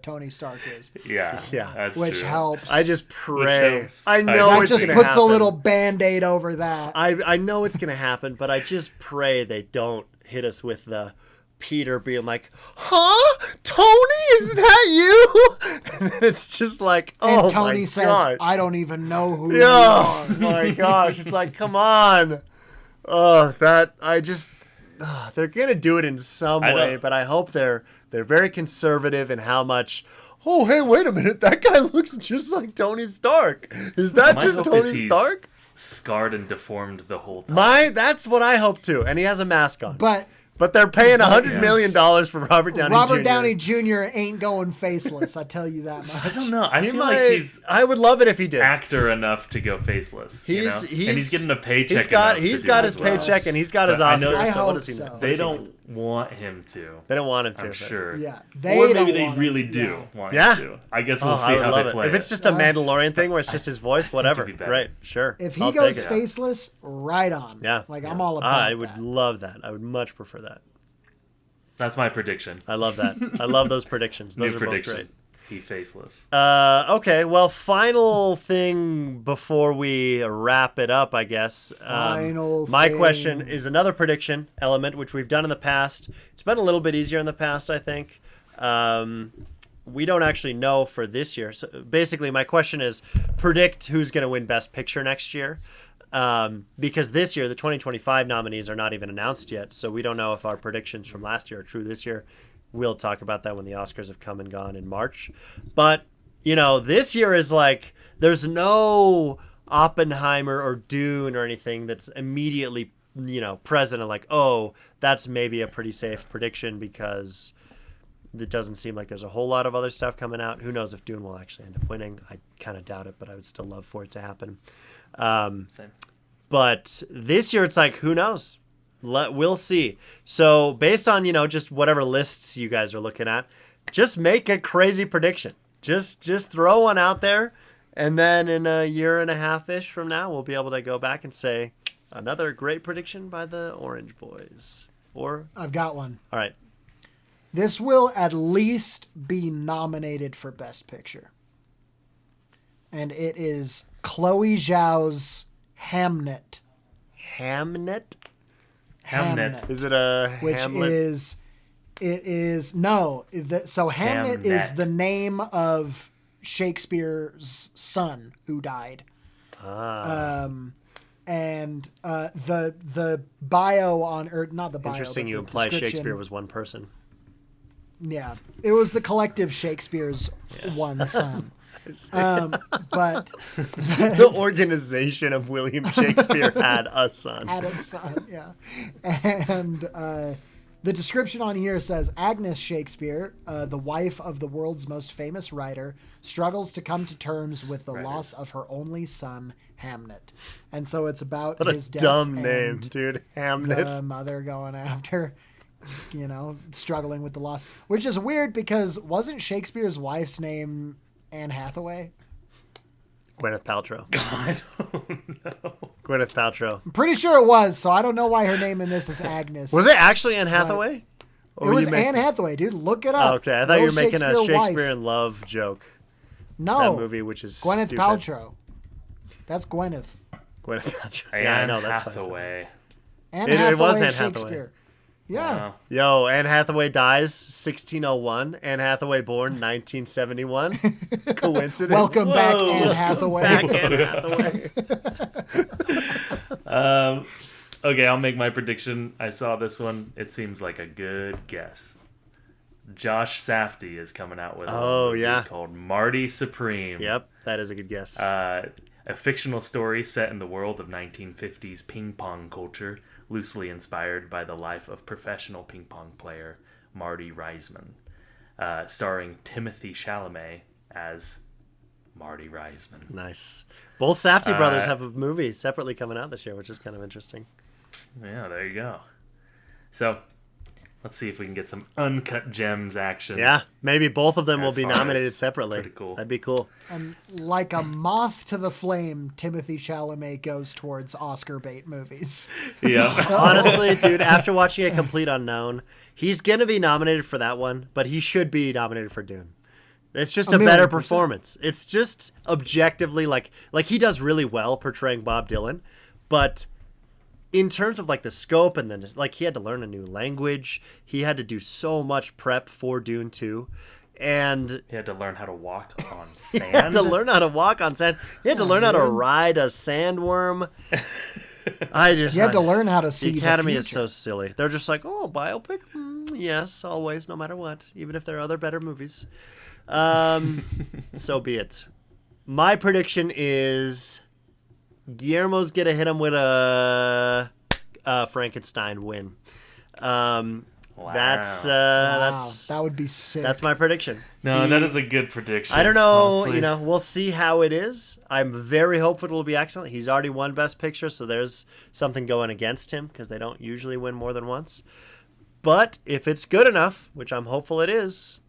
Tony Stark is, Yeah. Yeah. That's which true. helps. I just pray. helps. I know that it's just gonna puts happen. a little Band-Aid over that. I know it's gonna happen, but I just pray they don't hit us with the Peter being like, "Huh, Tony, is that you?" And then it's just like, "Oh and Tony my says, god, I don't even know who you oh are. my gosh!" It's like, come on. Oh, that I just. They're gonna do it in some I way, don't- but I hope they're very conservative in how much. Oh, hey, wait a minute! That guy looks just like Tony Stark. Is that My just hope Tony is he's Stark? Scarred and deformed the whole time. That's what I hope too. And he has a mask on. But But they're paying $100 Yes. million for Robert Downey Jr. Robert Downey Jr. ain't going faceless, I tell you that I much. don't know. I He feel might, like he's I would love it if he did. actor enough to go faceless. You know? And he's getting a paycheck. He's got enough to do got it his as well. paycheck and he's got his But I know- Oscar. I so what hope does he so. know? They don't want him to. They don't want him to. I'm but- sure. Yeah, they Or don't maybe they want him really to, do yeah. want Yeah. him to. I guess Oh, we'll I see would how love they it. play If it's it. just a Mandalorian thing where it's just his voice, whatever. be better. Right, sure. If he I'll goes take it. faceless, right on. Yeah. Like, I'm all about I would that. love that. I would much prefer that. That's my prediction. I love that. I love those predictions. Those New are prediction. both great. He faceless. Okay, well, final thing before we wrap it up, I guess. My question is another prediction element, which we've done in the past. It's been a little bit easier in the past, I think. We don't actually know for this year. So basically, my question is predict who's going to win Best Picture next year. Because this year, the 2025 nominees are not even announced yet. So we don't know if our predictions from last year are true this year. We'll talk about that when the Oscars have come and gone in March. But, this year is like there's no Oppenheimer or Dune or anything that's immediately, present and like, oh, that's maybe a pretty safe prediction because it doesn't seem like there's a whole lot of other stuff coming out. Who knows if Dune will actually end up winning? I kind of doubt it, but I would still love for it to happen. Same. But this year it's like, who knows? We'll see. So based on, just whatever lists you guys are looking at, just make a crazy prediction. Just throw one out there. And then in a year and a half-ish from now, we'll be able to go back and say, another great prediction by the Orange Boys. Or I've got one. All right. This will at least be nominated for Best Picture. And it is Chloe Zhao's Hamnet. Hamnet? Hamnet. Is it a Which Hamlet? So Hamnet is Hamnet. the name of Shakespeare's son who died. And the bio on, or not the bio. Interesting but you the imply description- Shakespeare was one person. Yeah, it was the collective Shakespeare's one son. But The organization of William Shakespeare had a son. had a son, yeah. And the description on here says Agnes Shakespeare, the wife of the world's most famous writer, struggles to come to terms with the loss of her only son, Hamnet. And so it's about What his a death dumb and name, dude. Hamnet. the mother going after, struggling with the loss. Which is weird because wasn't Shakespeare's wife's name Anne Hathaway? Gwyneth Paltrow. I don't know. Gwyneth Paltrow. I'm pretty sure it was, so I don't know why her name in this is Agnes. Was it actually Anne Hathaway? Or It were was you making- Anne Hathaway, dude. Look it up. Oh, okay, I thought you were Little making a Shakespeare Shakespeare wife. in Love joke. No, That movie, which is Gwyneth stupid. Paltrow. That's Gwyneth. Gwyneth Paltrow. Anne Yeah, I know. That's fine. Hathaway. Anne It Hathaway was and Anne Hathaway. Shakespeare. Yeah. Wow. Yo, Anne Hathaway dies 1601. Anne Hathaway born 1971. Coincidence? Welcome back, Whoa. Anne Hathaway. back, Anne Hathaway. Okay, I'll make my prediction. I saw this one. It seems like a good guess. Josh Safdie is coming out with a movie yeah. called Marty Supreme. Yep, that is a good guess. A fictional story set in the world of 1950s ping pong culture, loosely inspired by the life of professional ping pong player Marty Reisman, starring Timothy Chalamet as Marty Reisman. Nice. Both Safdie brothers have a movie separately coming out this year, which is kind of interesting. Yeah, there you go. So, let's see if we can get some uncut gems action. Yeah, maybe both of them will As be far nominated as separately. pretty cool. That'd be cool. And like a moth to the flame, Timothy Chalamet goes towards Oscar bait movies. Yeah. Honestly, dude, after watching A Complete Unknown, he's going to be nominated for that one, but he should be nominated for Dune. It's just a better 1,000,000%. performance. It's just objectively like he does really well portraying Bob Dylan, but in terms of like the scope and then like he had to learn a new language, he had to do so much prep for Dune 2, and He had to learn how to walk on he sand. had to learn how to walk on sand. He had to learn how to ride a sandworm. You had to learn how to see The Academy the is so silly. They're just like, oh, biopic? Yes, always, no matter what, even if there are other better movies. So be it. My prediction is Guillermo's gonna hit him with a Frankenstein win. That's that would be sick. that's my prediction. No, that is a good prediction. I don't know. honestly. We'll see how it is. I'm very hopeful it'll be excellent. He's already won Best Picture, so there's something going against him because they don't usually win more than once. But if it's good enough, which I'm hopeful it is,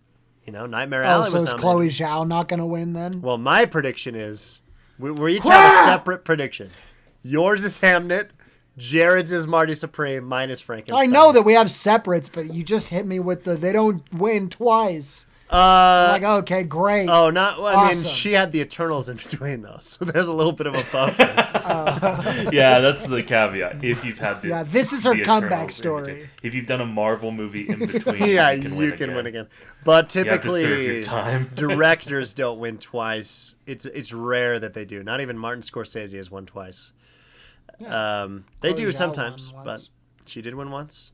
Nightmare Alley so was is nominated. Chloe Zhao not going to win then? Well, my prediction is we each have a separate prediction. Yours is Hamnet. Jared's is Marty Supreme. Mine is Frankenstein. I know that we have separates, but you just hit me with they don't win twice. Like, okay, great. Oh, not. I mean, Awesome. she had the Eternals in between those, so there's a little bit of a buffer. Yeah, that's the caveat. If you've had the This is her the comeback Eternals in story. between. If you've done a Marvel movie in between, Yeah, you can win again. But You have to serve typically, your time. directors don't win twice. It's rare that they do. Not even Martin Scorsese has won twice. They Chloe do Zhao sometimes, won but once. she did win once.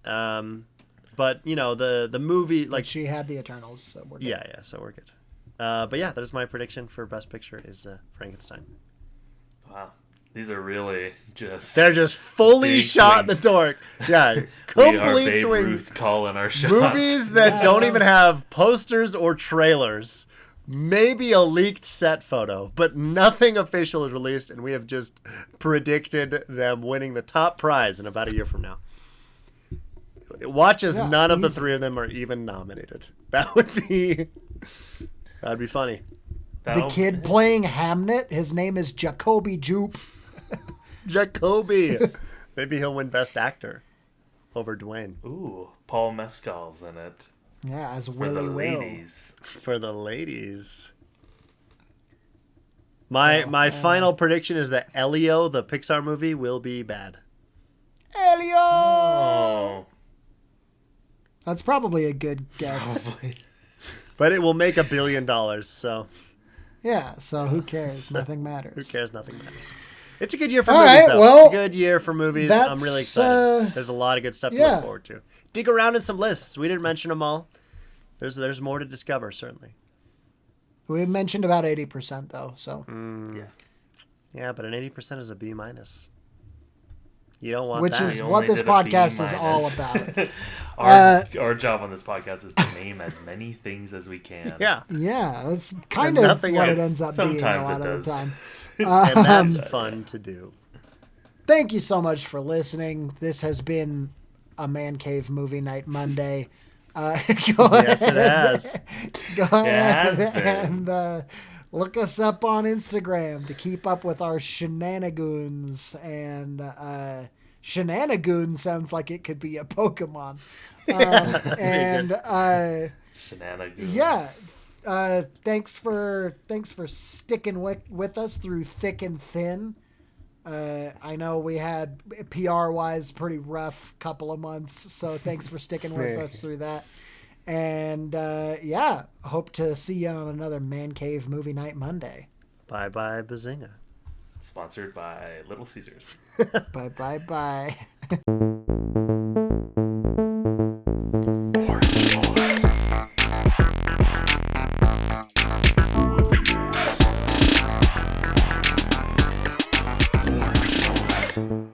But you know the movie Like like she had the Eternals, so we're good. yeah, so we're good. But yeah, there's my prediction for Best Picture is Frankenstein. Wow, these are really just They're just fully Big shot in the swings. dark. Yeah, we are complete Babe swings. Ruth calling our shots. Movies that Yeah. don't even have posters or trailers. Maybe a leaked set photo, but nothing official is released, and we have just predicted them winning the top prize in about a year from now. Watch as Yeah, none of the easy. three of them are even nominated. That'd be funny. The That'll- kid playing Hamnet, his name is Jacoby Jupe. Jacoby. Maybe he'll win Best Actor over Dwayne Ooh, Paul Mescal's in it Yeah, as for Willie the Will. ladies. for the ladies. My final prediction is that Elio, the Pixar movie, will be bad. Elio! Oh, That's probably a good guess. But it will make $1 billion, so Yeah, so who cares? Nothing matters. who cares? Nothing matters. It's a good year for All movies, right, though. well, It's a good year for movies. I'm really that's, excited. There's a lot of good stuff to yeah. look forward to. Dig around in some lists. We didn't mention them all. There's more to discover, certainly. We mentioned about 80% though, so yeah. Yeah, but an 80% is a B minus. You don't want which that. is We what only this did a podcast B is all minus. about. Our job on this podcast is to name as many things as we can. Yeah, Yeah, that's kind And of nothing what else. it ends up being a Sometimes lot it of the does. time. and that's fun to do. Thank you so much for listening. This has been a Man Cave Movie Night Monday. Go Yes, it has. Go ahead has been. and look us up on Instagram to keep up with our shenanigans. And shenanigoon sounds like it could be a Pokemon. And Shenanigans. yeah, thanks for sticking with us through thick and thin. I know we had PR wise pretty rough couple of months, so thanks for sticking with us through that. And yeah, hope to see you on another Man Cave Movie Night Monday. Bye bye, Bazinga. Sponsored by Little Caesars. Bye bye bye. Orange Boy.